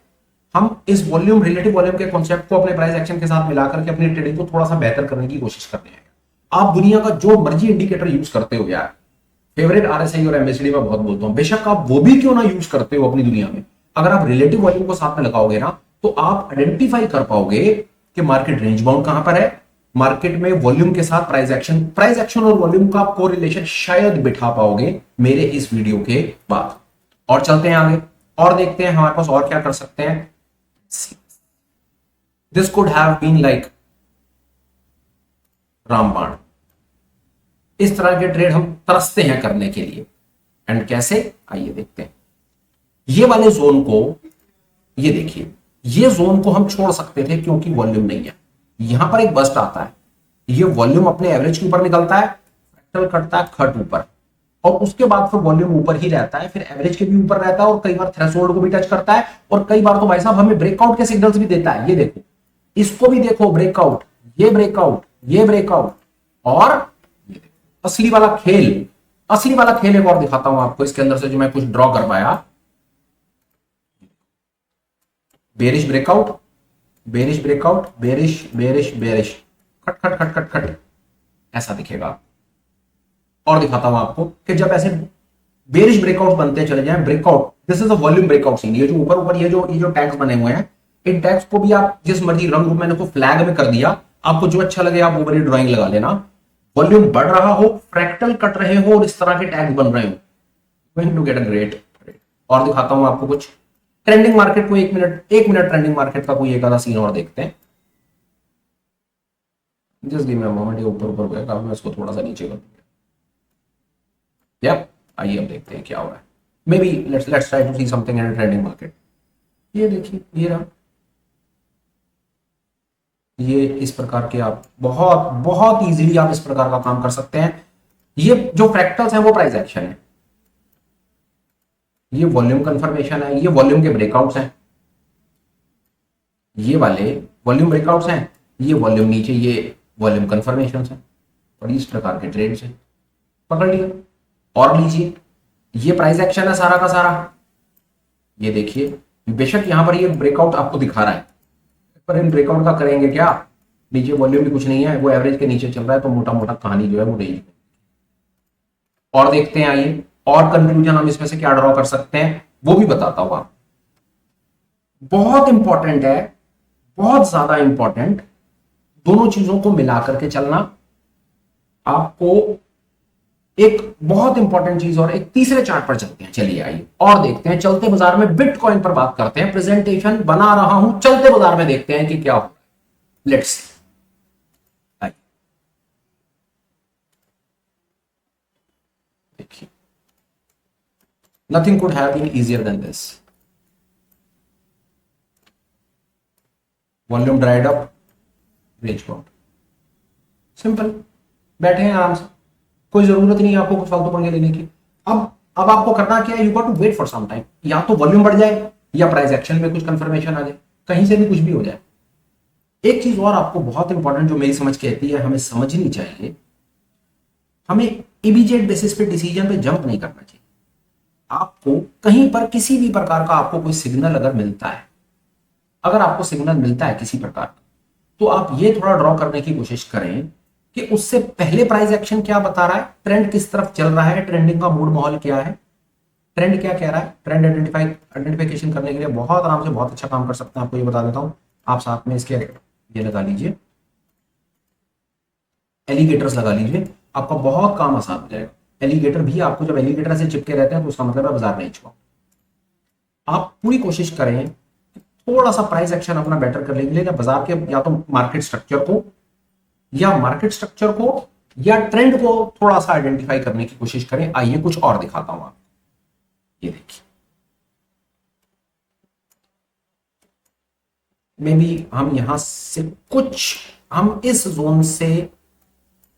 हम इस वॉल्यूम रिलेटिव वॉल्यूम के कॉन्सेप्ट को अपने प्राइस एक्शन के साथ मिलाकर के अपनी ट्रेडिंग को थोड़ा सा बेहतर करने की कोशिश कर रहे हैं। आप दुनिया का जो मर्जी इंडिकेटर यूज करते हो यार, फेवरेट आरएसआई और एमएसडी में बहुत बोलता हूं, बेशक आप वो भी क्यों ना यूज करते हो अपनी दुनिया में, अगर आप रिलेटिव वॉल्यूम को साथ में लगाओगे ना तो आप आइडेंटिफाई कर पाओगे कि मार्केट रेंज बाउंड कहां पर है, मार्केट में वॉल्यूम के साथ प्राइस एक्शन और वॉल्यूम का आप कोरिलेशन शायद बिठा पाओगे मेरे इस वीडियो के बाद। और चलते हैं आगे और देखते हैं हमारे पास और क्या कर सकते हैं। This could have been like रामबाण। इस तरह के ट्रेड हम तरसते हैं करने के लिए, एंड कैसे, आइए देखते हैं। ये वाले जोन को, ये देखिए, ये जोन को हम छोड़ सकते थे क्योंकि वॉल्यूम नहीं है। यहां पर एक बस्ट आता है, ये वॉल्यूम अपने एवरेज के ऊपर निकलता है, फ्रैक्टल कटता है खट ऊपर, और उसके बाद फिर वॉल्यूम ऊपर ही रहता है, फिर एवरेज के भी ऊपर रहता है, और कई बार थ्रेशोल्ड को भी टच करता है, और कई बार तो भाई साहब हमें ब्रेकआउट के सिग्नल्स भी देता है। ये देखो, इसको भी देखो, ब्रेकआउट, ये ब्रेकआउट, ये ब्रेकआउट, और असली वाला खेल, असली वाला खेल एक और दिखाता हूं आपको इसके अंदर से जो मैं कुछ ड्रॉ कर पाया। Bearish breakout, bearish breakout, bearish bearish bearish, खट खट खट खट खट, ऐसा दिखेगा। और दिखाता हूं आपको कि जब ऐसे बेरिश ब्रेकआउट बनते चले जाएं, breakout, this is a volume breakout scene. ये जो ऊपर ऊपर ये जो टैग्स बने हुए हैं, इन टैग्स को भी आप जिस मर्जी रंग रूप मैंने उसको फ्लैग में कर दिया, आपको जो अच्छा लगे आप वो वाली ड्राइंग लगा लेना। वॉल्यूम बढ़ रहा हो, फ्रैक्टल कट रहे हो, और इस तरह के टैग्स बन रहे हो, going to get a great. और दिखाता हूं आपको कुछ ट्रेंडिंग मार्केट को, एक मिनट ट्रेंडिंग मार्केट का कोई एक आधा सीन और देखते हैं। Just give me a moment, ये ऊपर ऊपर गया, मैं इसको थोड़ा सा नीचे कर दूंगा। आइए अब देखते हैं क्या हो रहा है। Maybe let's try to see something in trending market. ये देखिए, ये रहा, ये इस प्रकार के आप बहुत बहुत इजीली आप इस प्रकार का काम कर सकते हैं। ये जो फ्रैक्टल्स हैं वो प्राइस एक्शन है, ये वॉल्यूम कंफर्मेशन है, ये वॉल्यूम के ब्रेकआउट्स हैं, ये वाले वॉल्यूम ब्रेकआउट्स हैं, ये वॉल्यूम नीचे, ये वॉल्यूम कंफर्मेशन है, और इस प्रकार के ट्रेड्स हैं। पकड़ लिया और लीजिए, ये प्राइस एक्शन है सारा का सारा। ये देखिए, बेशक यहां पर ये ब्रेकआउट आपको दिखा रहा है, पर इन ब्रेकआउट का करेंगे क्या, नीचे वॉल्यूम भी कुछ नहीं है, वो एवरेज के नीचे चल रहा है, तो मोटा मोटा कहानी जो है वो रेंज। और देखते हैं आइए, और कंक्लूजन हम इसमें से क्या ड्रॉ कर सकते हैं वो भी बताता हूं आप। बहुत इंपॉर्टेंट है, बहुत ज्यादा इंपॉर्टेंट, दोनों चीजों को मिला करके चलना आपको एक बहुत इंपॉर्टेंट चीज। और एक तीसरे चार्ट पर चलते हैं, चलिए आइए और देखते हैं। चलते बाजार में बिटकॉइन पर बात करते हैं, प्रेजेंटेशन बना रहा हूं, चलते बाजार में देखते हैं कि क्या हो रहा है। लेट्स देखिए, nothing could have been easier than this. Volume dried up, range bound, simple, बैठे हैं आराम से, कोई जरूरत नहीं है आपको कुछ फालतू पंगे लेने की। अब आपको करना क्या है, you got to wait for some time. या तो वॉल्यूम बढ़ जाए या प्राइस एक्शन में कुछ कंफर्मेशन आ जाए, कहीं से भी कुछ भी हो जाए। एक चीज और आपको बहुत इंपॉर्टेंट जो मेरी समझ कहती है हमें समझनी चाहिए, हमें इमीडिएट बेसिस पे डिसीजन पे जंप नहीं करना चाहिए। आपको कहीं पर किसी भी प्रकार का आपको कोई सिग्नल अगर मिलता है, अगर आपको सिग्नल मिलता है किसी प्रकार का, तो आप ये थोड़ा ड्रॉ करने की कोशिश करें कि उससे पहले प्राइस एक्शन क्या बता रहा है, ट्रेंड किस तरफ चल रहा है, ट्रेंडिंग का मूड माहौल क्या है, ट्रेंड क्या कह रहा है। ट्रेंड आइडेंटिफिकेशन करने के लिए बहुत आराम से बहुत अच्छा काम कर सकते हैं। आपको ये बता देता हूं, आप साथ में इसके ये लगा लीजिए, एलिगेटर्स लगा लीजिए, आपका बहुत काम आसान हो जाएगा। एलिगेटर भी आपको, जब एलिगेटर से चिपके रहते हैं तो उसका मतलब है बाजार नहीं छुआ। आप पूरी कोशिश करें थोड़ा सा प्राइस एक्शन अपना बेटर कर लेंगे, लेकिन बाजार के या तो मार्केट स्ट्रक्चर को या ट्रेंड को थोड़ा सा आइडेंटिफाई करने की कोशिश करें। आइए कुछ और दिखाता हूं आपको। ये देखिए, मे बी हम यहां से कुछ, हम इस जोन से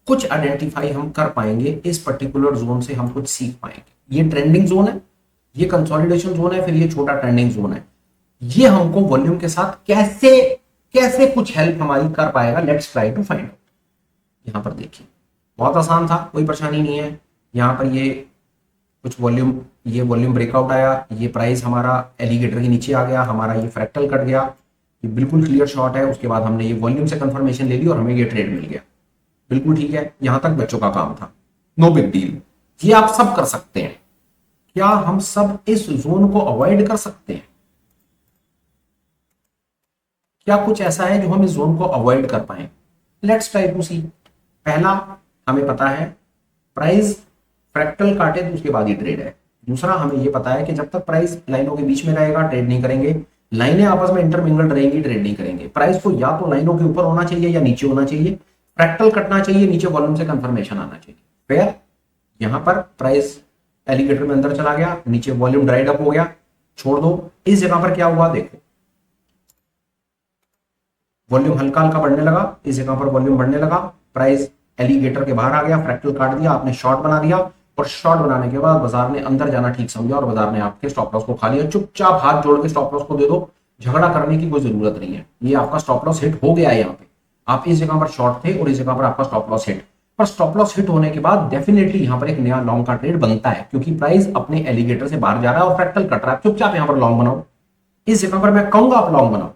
कुछ आइडेंटिफाई हम कर पाएंगे, इस पर्टिकुलर जोन से हम कुछ सीख पाएंगे। ये ट्रेंडिंग जोन है, ये कंसोलिडेशन जोन है, फिर ये छोटा ट्रेंडिंग जोन है। ये हमको वॉल्यूम के साथ कैसे कैसे कुछ हेल्प हमारी कर पाएगा, let's try to find out. यहां पर देखिए, बहुत आसान था, कोई परेशानी नहीं है। यहां पर ये कुछ वॉल्यूम, ये वॉल्यूम ब्रेकआउट आया, ये प्राइस हमारा एलिगेटर के नीचे आ गया, हमारा ये फ्रैक्टल कट गया, ये बिल्कुल क्लियर शॉट है। उसके बाद हमने ये वॉल्यूम से कंफर्मेशन ले ली और हमें ये ट्रेड मिल गया, बिल्कुल ठीक है। यहां तक बच्चों का काम था, नो बिग डील। ये आप सब कर सकते हैं। क्या हम सब इस जोन को अवॉइड कर सकते हैं? क्या कुछ ऐसा है जो हम इस जोन को अवॉइड कर पाए? लेट्स ट्राई टू सी। पहला, हमें पता है प्राइस फ्रैक्टल काटे तो उसके बाद ही ट्रेड है। दूसरा, हमें यह पता है कि जब तक प्राइस लाइनों के बीच में रहेगा ट्रेड नहीं करेंगे, लाइनें आपस में इंटरमिंगल्ड रहेंगी ट्रेड नहीं करेंगे। प्राइस को या तो लाइनों के ऊपर होना चाहिए या नीचे होना चाहिए, फ्रैक्टल कटना चाहिए, नीचे वॉल्यूम से कंफर्मेशन आना चाहिए। फिर यहां पर प्राइस एलिगेटर में अंदर चला गया, नीचे वॉल्यूम ड्राइड अप हो गया, छोड़ दो। इस जगह पर क्या हुआ देखो, वॉल्यूम हल्का हल्का बढ़ने लगा, इस जगह पर वॉल्यूम बढ़ने लगा, प्राइस एलिगेटर के बाहर आ गया, फ्रैक्टल काट दिया, आपने शॉर्ट बना दिया, और शॉर्ट बनाने के बाद बाजार ने अंदर जाना ठीक समझा और बाजार ने आपके स्टॉप लॉस को खा लिया। चुपचाप हाथ जोड़ के स्टॉप लॉस को दे दो, झगड़ा करने की कोई जरूरत नहीं है। ये आपका स्टॉप लॉस हिट हो गया है। यहाँ पे आप इस जगह पर शॉर्ट थे और इस जगह पर आपका स्टॉप लॉस हिट, पर स्टॉप लॉस हिट होने के बाद डेफिनेटली यहाँ पर एक नया लॉन्ग का ट्रेड बनता है, क्योंकि प्राइस अपने एलिगेटर से बाहर जा रहा है और फ्रैक्टल कट रहा है। चुपचाप यहाँ पर लॉन्ग बनाओ, इस जगह पर मैं कहूंगा आप लॉन्ग बनाओ।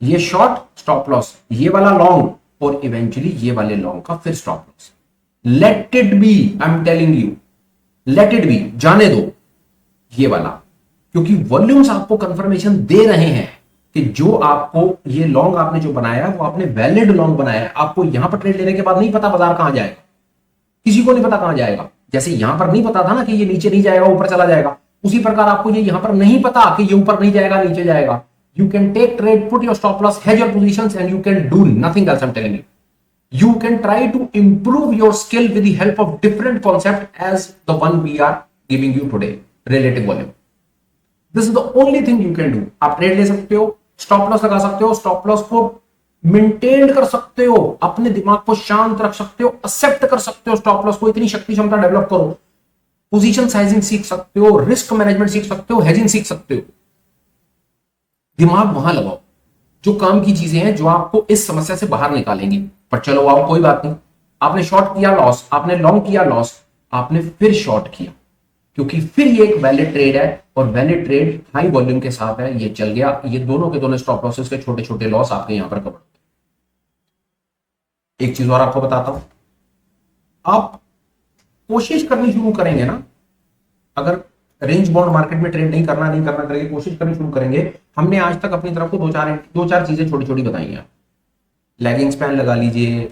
ये शॉर्ट, स्टॉप लॉस, ये वाला लॉन्ग, और इवेंचुअली ये वाले लॉन्ग का फिर stop loss. Let it be, I am telling you, let it be, जाने दो ये वाला, क्योंकि वॉल्यूम्स आपको कंफर्मेशन दे रहे हैं कि जो आपको ये लॉन्ग आपने जो बनाया है वो आपने वैलिड लॉन्ग बनाया है। आपको यहां पर ट्रेड लेने के बाद नहीं पता बाजार कहां जाएगा, किसी को नहीं पता कहां जाएगा। जैसे यहां पर नहीं पता था ना कि ये नीचे नहीं जाएगा ऊपर चला जाएगा, उसी प्रकार आपको ये यहां पर नहीं पता कि ये ऊपर नहीं जाएगा नीचे जाएगा। You can take trade, put your stop loss, hedge your positions, and you can do nothing else. I'm telling you. You can try to improve your skill with the help of different concept as the one we are giving you today, relative volume. This is the only thing you can do. आप trade ले सकते हो, stop loss लगा सकते हो, stop loss को maintain कर सकते हो, अपने दिमाग को शांत रख सकते हो, एक्सेप्ट कर सकते हो स्टॉप लॉस को, इतनी शक्ति क्षमता डेवलप करो, पोजीशन साइजिंग सीख सकते हो, रिस्क मैनेजमेंट सीख सकते हो, हेजिंग सीख सकते हो। दिमाग वहां लगाओ, जो काम की चीजें हैं जो आपको इस समस्या से बाहर निकालेंगी। पर चलो आओ, कोई बात नहीं, आपने शॉर्ट किया लॉस, आपने लॉन्ग किया लॉस, आपने फिर शॉर्ट किया, क्योंकि फिर ये एक वैलिड ट्रेड है और वैलिड ट्रेड हाई वॉल्यूम के साथ है, ये चल गया। ये दोनों के दोनों स्टॉप लॉसेस के छोटे छोटे लॉस आपके यहां पर कवर होते हैं। एक चीज और आपको बताता हूं, आप कोशिश करनी शुरू करेंगे ना, अगर रेंज बाउंड मार्केट में ट्रेड नहीं करना करके कोशिश करनी शुरू करेंगे। हमने आज तक अपनी तरफ को दो चार चीजें छोटी छोटी बताई हैं। लैगिंग स्पैन लगा लीजिए,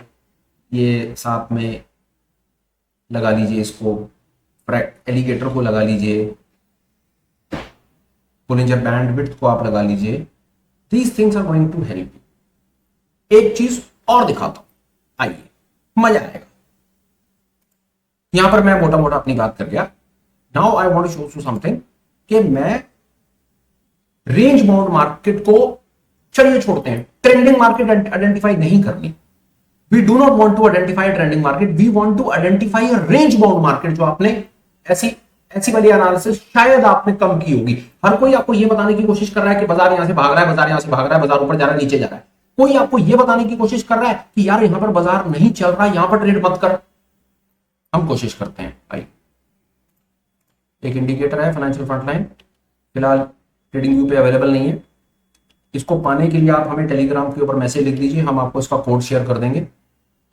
ये साथ में लगा लीजिए, इसको एलिगेटर को लगा लीजिए, बोलिंजर बैंडविड्थ को आप लगा लीजिए। These things are going to help you. एक चीज और दिखाता हूं, आइए, मजा आएगा। यहां पर मैं मोटा मोटा अपनी बात कर गया। Now I want to show you something कि मैं रेंज बाउंड मार्केट को चलिए छोड़ते हैं, ट्रेंडिंग मार्केट आइडेंटिफाई नहीं करनी। We do not want to identify trending market, we want to identify a range bound market. जो आपने ऐसी ऐसी वाली एनालिसिस शायद आपने कम की होगी। हर कोई आपको यह बताने की कोशिश कर रहा है कि बाजार यहां से भाग रहा है, बाजार यहां से भाग रहा है, बाजार ऊपर जा रहा है, नीचे जा रहा है। कोई आपको यह बताने की कोशिश कर रहा है कि यार यहां पर बाजार नहीं चल रहा, यहां पर ट्रेड मत कर। हम कोशिश करते हैं भाई। एक इंडिकेटर है फाइनेंशियल फ्रंट लाइन, फिलहाल ट्रेडिंग व्यू पे अवेलेबल नहीं है। इसको पाने के लिए आप हमें टेलीग्राम के ऊपर मैसेज लिख दीजिए, हम आपको इसका कोड शेयर कर देंगे।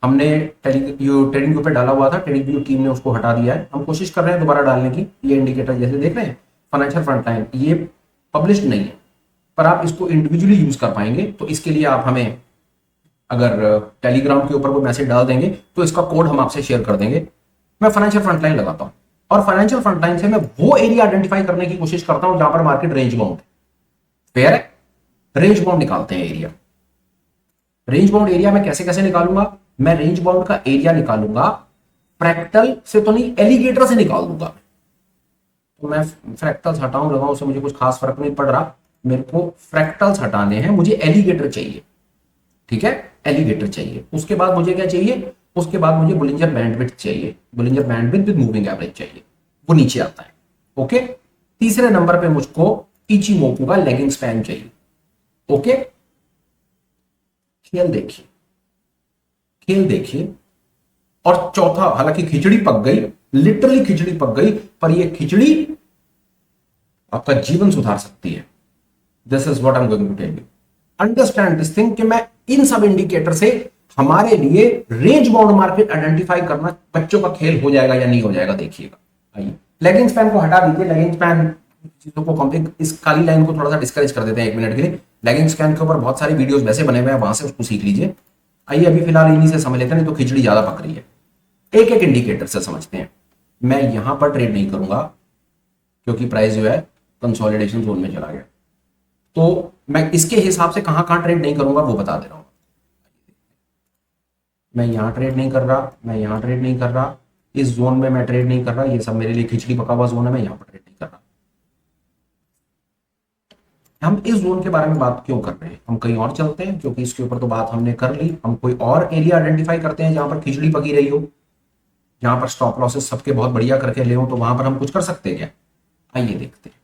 हमने ट्रेडिंग व्यू पे डाला हुआ था, ट्रेडिंग व्यू टीम ने उसको हटा दिया है। हम कोशिश कर रहे हैं दोबारा डालने की। ये इंडिकेटर जैसे देख रहे हैं फाइनेंशियल फ्रंट लाइन, ये पब्लिश्ड नहीं है, पर आप इसको इंडिविजुअली यूज कर पाएंगे। तो इसके लिए आप हमें अगर टेलीग्राम के ऊपर कोई मैसेज डाल देंगे तो इसका कोड हम आपसे शेयर कर देंगे। मैं फाइनेंशियल फ्रंट लाइन लगाता हूं और फाइनेंशियल फ्रंट लाइन से मैं वो एरिया आइडेंटिफाई करने की कोशिश करता हूं जहां पर मार्केट रेंज बाउंड है। फेयर है, रेंज बाउंड निकालते हैं एरिया। रेंज बाउंड एरिया मैं कैसे कैसे निकालूंगा? मैं रेंज बाउंड का एरिया निकालूंगा फ्रैक्टल से तो नहीं, एलिगेटर से निकाल दूंगा। तो मैं फ्रैक्टल्स हटाऊं लगाऊं, उससे मुझे कुछ खास फर्क नहीं पड़ रहा। मेरे को फ्रैक्टल्स हटाने हैं, मुझे एलिगेटर चाहिए। ठीक है, एलिगेटर चाहिए। उसके बाद मुझे क्या चाहिए? उसके बाद मुझे बोलिंजर बैंडविड्थ चाहिए, Bollinger bandwidth with moving average चाहिए, वो नीचे आता है। ओके, तीसरे नंबर पे मुझको इचिमोकू का लेगिंग स्पैन चाहिए। ओके, खेल देखिए, खेल देखिए। और चौथा, हालांकि खिचड़ी पक गई, लिटरली खिचड़ी पक गई, पर यह खिचड़ी आपका जीवन सुधार सकती है। This is what I am going to tell you. Understand this thing कि मैं इन सब इंडिकेटर से हमारे लिए रेंज बाउंड मार्केट आइडेंटिफाई करना बच्चों का खेल हो जाएगा या नहीं हो जाएगा, देखिएगा। आइए, लेगिंग स्पैन को हटा दीजिए। लेगिंग स्पैन चीजों को कॉम्प्लिक, इस काली लाइन को थोड़ा सा डिस्करेज कर देते हैं 1 मिनट के लिए। लेगिंग स्पैन के ऊपर बहुत सारी वीडियोस वैसे बने हुए हैं, वहां से उसको सीख लीजिए। आइए अभी फिलहाल इन्हीं से समझ लेते हैं, नहीं तो खिचड़ी ज्यादा पक रही है। एक एक इंडिकेटर से समझते हैं। मैं यहां पर ट्रेड नहीं करूंगा क्योंकि प्राइस जो है कंसोलिडेशन जोन में चला गया। तो मैं इसके हिसाब से कहां कहां ट्रेड नहीं करूंगा वो बता दे रहा हूं। मैं यहां ट्रेड नहीं कर रहा, मैं यहां ट्रेड नहीं कर रहा, इस जोन में मैं ट्रेड नहीं कर रहा। ये सब मेरे लिए खिचड़ी पका हुआ जोन है, मैं यहां पर ट्रेड नहीं कर रहा। हम इस जोन के बारे में बात क्यों कर रहे हैं? हम कहीं और चलते हैं, क्योंकि इसके ऊपर तो बात हमने कर ली। हम कोई और एरिया आइडेंटिफाई करते हैं जहां पर खिचड़ी पकी रही हो, जहां पर स्टॉप लॉसेस सबके बहुत बढ़िया करके ले हो, तो वहां पर हम कुछ कर सकते हैं क्या? आइए देखते हैं,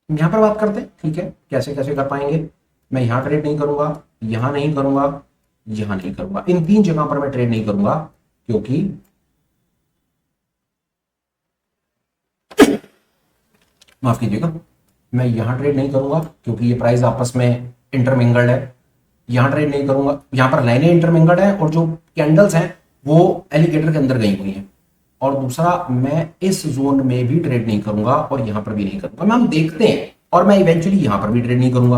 यहां पर बात करते हैं। ठीक है, कैसे कैसे कर पाएंगे? मैं यहां ट्रेड नहीं करूंगा, यहां नहीं करूंगा, यहां नहीं करूंगा। इन 3 जगह पर मैं ट्रेड नहीं करूंगा क्योंकि माफ कीजिएगा, मैं यहां ट्रेड नहीं करूंगा क्योंकि ये प्राइस आपस में इंटरमिंगल्ड है। यहां ट्रेड नहीं करूंगा, यहां पर लाइनें इंटरमिंगल्ड है और जो कैंडल्स हैं वो एलिगेटर के अंदर गई हुई हैं। और दूसरा, मैं इस जोन में भी ट्रेड नहीं करूंगा और यहां पर भी नहीं करूंगा। मैं हम देखते हैं, और मैं इवेंचुअली यहां पर भी ट्रेड नहीं करूंगा।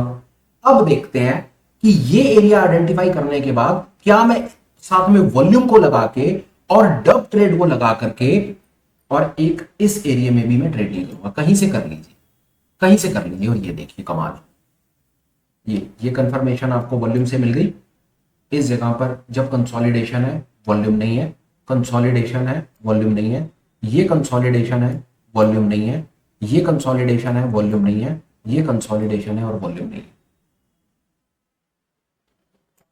अब देखते हैं कि ये एरिया आइडेंटिफाई करने के बाद क्या मैं साथ में वॉल्यूम को लगा के और डब ट्रेड को लगा करके और एक इस एरिया में भी मैं ट्रेड नहीं करूंगा। कहीं से कर लीजिए, कहीं से कर लीजिए। और ये देखिए कमाल, ये कंफर्मेशन आपको वॉल्यूम से मिल गई। इस जगह पर जब कंसोलिडेशन है, वॉल्यूम नहीं है, कंसोलिडेशन है, वॉल्यूम नहीं है, ये कंसोलिडेशन है, वॉल्यूम नहीं है, ये कंसोलिडेशन है, वॉल्यूम नहीं है, ये कंसोलिडेशन है और वॉल्यूम नहीं है।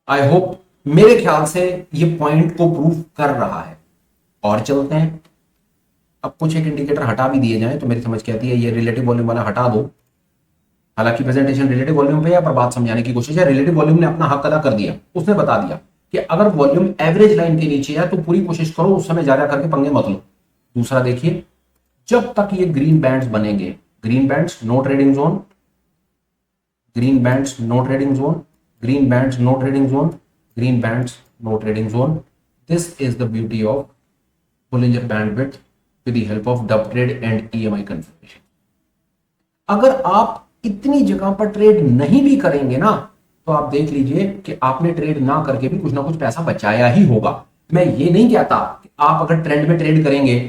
आई होप मेरे ख्याल से ये पॉइंट को प्रूव कर रहा है। और चलते हैं, अब कुछ एक इंडिकेटर हटा भी दिए जाएं तो मेरी समझ कहती है ये रिलेटिव वॉल्यूम वाला हटा दो। हालांकि प्रेजेंटेशन रिलेटिव वॉल्यूम पे है, पर बात समझाने की कोशिश है। रिलेटिव वॉल्यूम ने अपना हक अदा कर दिया, उसने बता दिया कि अगर वॉल्यूम एवरेज लाइन के नीचे है तो पूरी कोशिश करो उस समय ज्यादा करके पंगे मत लो। दूसरा देखिए, जब तक ये ग्रीन बैंड्स बनेंगे, green bands no trading zone, green bands no trading zone, green bands no trading zone, green bands no trading zone. This is the beauty of Bollinger Bandwidth with the help of dub trade and EMI confirmation। अगर आप इतनी जगह पर trade नहीं भी करेंगे ना, तो आप देख लीजिए कि आपने ट्रेड ना करके भी कुछ ना कुछ पैसा बचाया ही होगा। मैं ये नहीं कहता कि आप अगर ट्रेंड में ट्रेड करेंगे,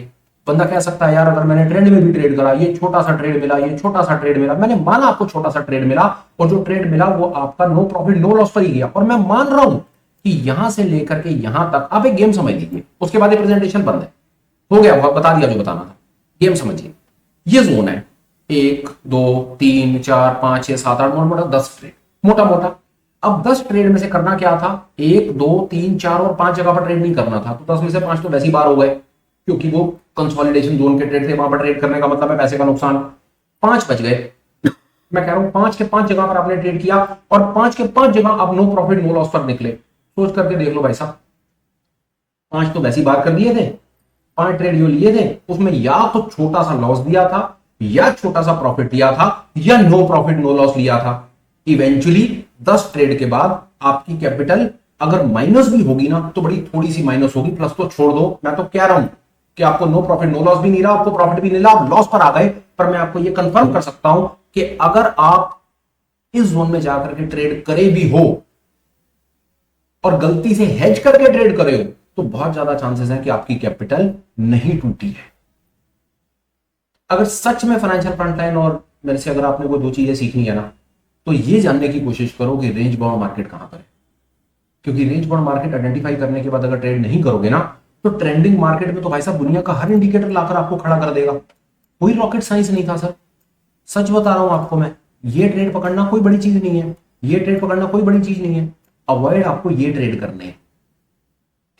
बंदा कह सकता है यार अगर मैंने ट्रेंड में भी ट्रेड करा, ये छोटा सा ट्रेड मिला, ये छोटा सा ट्रेड मिला, मैंने माना आपको छोटा सा ट्रेड मिला और जो ट्रेड मिला वो आपका नो प्रॉफिट नो लॉस पर ही गया, और मैं मान रहा हूं कि यहां से लेकर के यहां तक आप एक गेम समझ लीजिए, उसके बाद प्रेजेंटेशन बंद है, हो गया, बहुत बता दिया जो बताना था। गेम समझिए, ये जोन है 1 2 3 4 5 6 7 8 मोटा मोटा 10 ट्रेड, मोटा मोटा। अब 10 ट्रेड में से करना क्या था, 1 2 3 4 और 5 जगह पर ट्रेड नहीं करना था, तो 10 में से 5 तो वैसे ही बार हो गए क्योंकि वो कंसोलिडेशन जोन के ट्रेड थे, वहां पर ट्रेड करने का मतलब है पैसे का नुकसान। 5 बच गए, मैं कह रहा हूं 5 के 5 जगह पर आपने ट्रेड किया और 5 के 5 जगह आप नो प्रॉफिट नो लॉस पर निकले। सोच करके देख लो भाई साहब, 5 तो वैसे ही बार कर लिए थे, 5 ट्रेड जो लिए थे उसमें या तो छोटा सा लॉस दिया था या छोटा सा प्रॉफिट लिया था या नो प्रॉफिट नो लॉस लिया था। इवेंचुअली 10 ट्रेड के बाद आपकी कैपिटल अगर माइनस भी होगी ना तो बड़ी थोड़ी सी माइनस होगी, प्लस तो छोड़ दो। मैं तो कह रहा हूं कि आपको नो प्रॉफिट नो लॉस भी नहीं रहा, आपको प्रॉफिट भी नहीं रहा, आप लॉस पर आ गए। पर मैं आपको यह कंफर्म कर सकता हूं कि अगर आप इस जोन में जाकर के ट्रेड करे भी हो और गलती से हेज करके ट्रेड करे हो तो बहुत ज्यादा चांसेस हैं कि आपकी कैपिटल नहीं टूटी है। अगर सच में फाइनेंशियल फ्रंटलाइन और मेरे से अगर आपने वो 2 चीजें सीखनी है ना, तो ये जानने की कोशिश करो कि रेंज बाउंड मार्केट कहां पर है, क्योंकि रेंज बाउंड मार्केट आइडेंटिफाई करने के बाद अगर ट्रेड नहीं करोगे ना तो ट्रेंडिंग मार्केट में तो भाई साहब दुनिया का हर इंडिकेटर लाकर आपको खड़ा कर देगा। कोई रॉकेट साइंस नहीं था सर, सच बता रहा हूं आपको मैं। ये ट्रेड पकड़ना कोई बड़ी चीज नहीं है, ये ट्रेड पकड़ना कोई बड़ी चीज नहीं है। अवॉइड आपको ये ट्रेड करने हैं,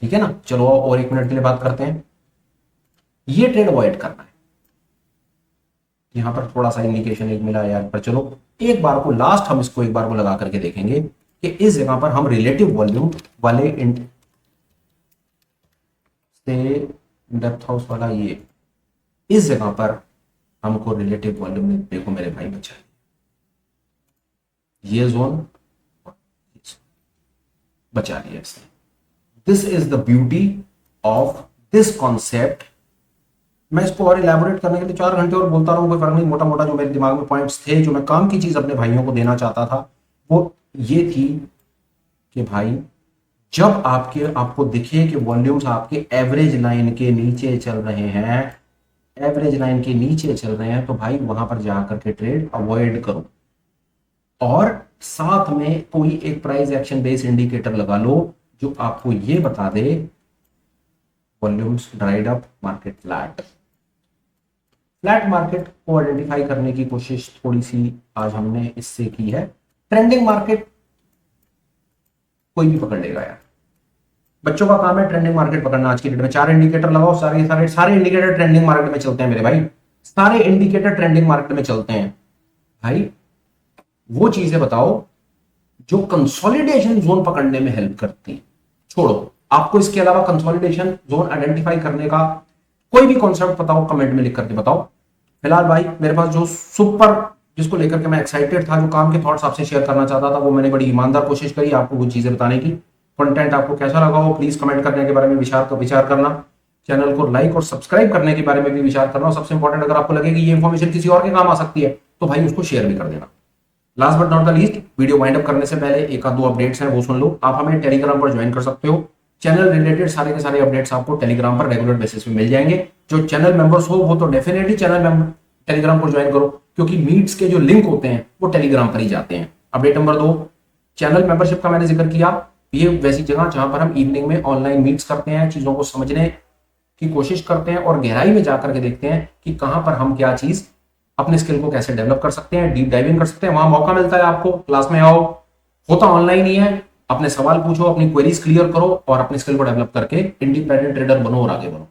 ठीक है ना। चलो और 1 मिनट के लिए बात करते हैं, ये ट्रेड अवॉइड करना है। यहां पर थोड़ा सा इंडिकेशन एक मिला यार, पर चलो एक बार को लास्ट हम इसको एक बार को लगा करके देखेंगे कि इस जगह पर हम रिलेटिव वॉल्यूम वाले से डेप्थ हाउस वाला ये इस जगह पर हमको रिलेटिव वॉल्यूम में देखो मेरे भाई बचा, ये जोन बचा लिया इसने। This is the beauty of this concept. मैं इसको और इलेबोरेट करने के लिए 4 घंटे और बोलता रहूं, कोई फर्क नहीं। मोटा मोटा जो मेरे दिमाग में पॉइंट्स थे, जो मैं काम की चीज अपने भाइयों को देना चाहता था, वो ये थी कि भाई जब आपको दिखे कि वॉल्यूम्स आपके एवरेज लाइन के नीचे चल रहे हैं, एवरेज लाइन के नीचे चल रहे हैं, तो भाई वहां पर जाकर के ट्रेड अवॉइड करो और साथ में कोई एक प्राइस एक्शन बेस्ड इंडिकेटर लगा लो जो आपको ये बता दे volumes dried up, market flat. Flat market को आइडेंटिफाई करने की कोशिश थोड़ी सी आज हमने इससे की है। ट्रेंडिंग मार्केट कोई भी पकड़ लेगा यार, बच्चों का काम है ट्रेंडिंग मार्केट पकड़ना। आज की डेट में 4 इंडिकेटर लगाओ, सारे इंडिकेटर ट्रेंडिंग मार्केट में चलते हैं मेरे भाई, सारे इंडिकेटर ट्रेंडिंग मार्केट में चलते हैं। भाई वो चीजें बताओ जो कंसोलिडेशन जोन पकड़ने में हेल्प करती है। छोड़ो, आपको इसके अलावा कंसोलिडेशन जोन आइडेंटिफाई करने का कोई भी कॉन्सेप्ट बताओ, कमेंट में लिख करके बताओ। फिलहाल भाई मेरे पास जो सुपर जिसको लेकर के मैं एक्साइटेड था, जो काम के थॉट्स आपसे शेयर करना चाहता था, वो मैंने बड़ी ईमानदार कोशिश करी आपको वो चीजें बताने की। कंटेंट आपको कैसा लगा हो प्लीज कमेंट करने के बारे में विचार करना, चैनल को लाइक और सब्सक्राइब करने के बारे में भी विचार करना, और सबसे इंपॉर्टेंट अगर आपको लगे कि ये इन्फॉर्मेशन किसी और के काम आ सकती है तो भाई उसको शेयर भी कर देना। Last but not the least, video wind up करने से पहले 1-2 अपडेट्स हैं वो सुन लो। आप हमें टेलीग्राम पर ज्वाइन कर सकते हो, चैनल रिलेटेड सारे के सारे अपडेट्स आपको टेलीग्राम पर रेगुलर बेसिस पे मिल जाएंगे। जो चैनल मेंबर्स हो वो तो डेफिनेटली टेलीग्राम पर ज्वाइन करो, क्योंकि मीट्स के जो लिंक होते हैं वो टेलीग्राम पर ही जाते हैं। अपडेट नंबर 2, चैनल मेंबरशिप का मैंने जिक्र किया, ये वैसी जगह जहां पर हम इवनिंग में ऑनलाइन मीट्स करते हैं, चीजों को समझने की कोशिश करते हैं और गहराई में जाकर के देखते हैं कि कहां पर हम क्या चीज अपने स्किल को कैसे डेवलप कर सकते हैं, डीप डाइविंग कर सकते हैं। वहां मौका मिलता है आपको, क्लास में आओ, होता ऑनलाइन ही है, अपने सवाल पूछो, अपनी क्वेरीज क्लियर करो और अपने स्किल को डेवलप करके इंडिपेंडेंट ट्रेडर बनो और आगे बढ़ो।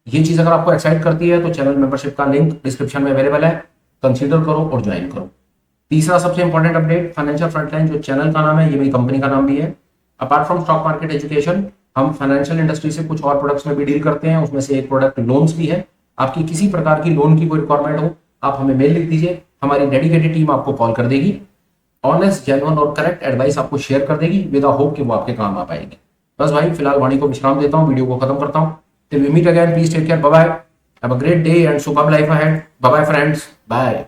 ये चीज अगर आपको एक्साइट करती है तो चैनल मेंबरशिप का लिंक डिस्क्रिप्शन में अवेलेबल है, कंसीडर करो और ज्वाइन करो। तीसरा सबसे इंपॉर्टेंट अपडेट, फाइनेंशियल फ्रंटलाइन जो चैनल का नाम है, ये मेरी कंपनी का नाम भी है। Apart from stock market education, हम फाइनेंशियल इंडस्ट्री से कुछ और प्रोडक्ट्स में भी डील करते हैं, उसमें से एक प्रोडक्ट लोन्स भी है। आपकी किसी प्रकार की लोन की कोई रिक्वायरमेंट हो, आप हमें मेल लिख दीजिए, हमारी डेडिकेटेड टीम आपको कॉल कर देगी, ऑनेस्ट, जेन्युइन और करेक्ट एडवाइस आपको शेयर कर देगी विद अ होप कि वो आपके काम आ पाएंगे। बस भाई फिलहाल वाणी को विश्राम देता हूँ, वीडियो को खत्म करता हूँ। Till we meet again, please take care, bye bye, have a great day and superb life ahead. Bye bye friends, bye.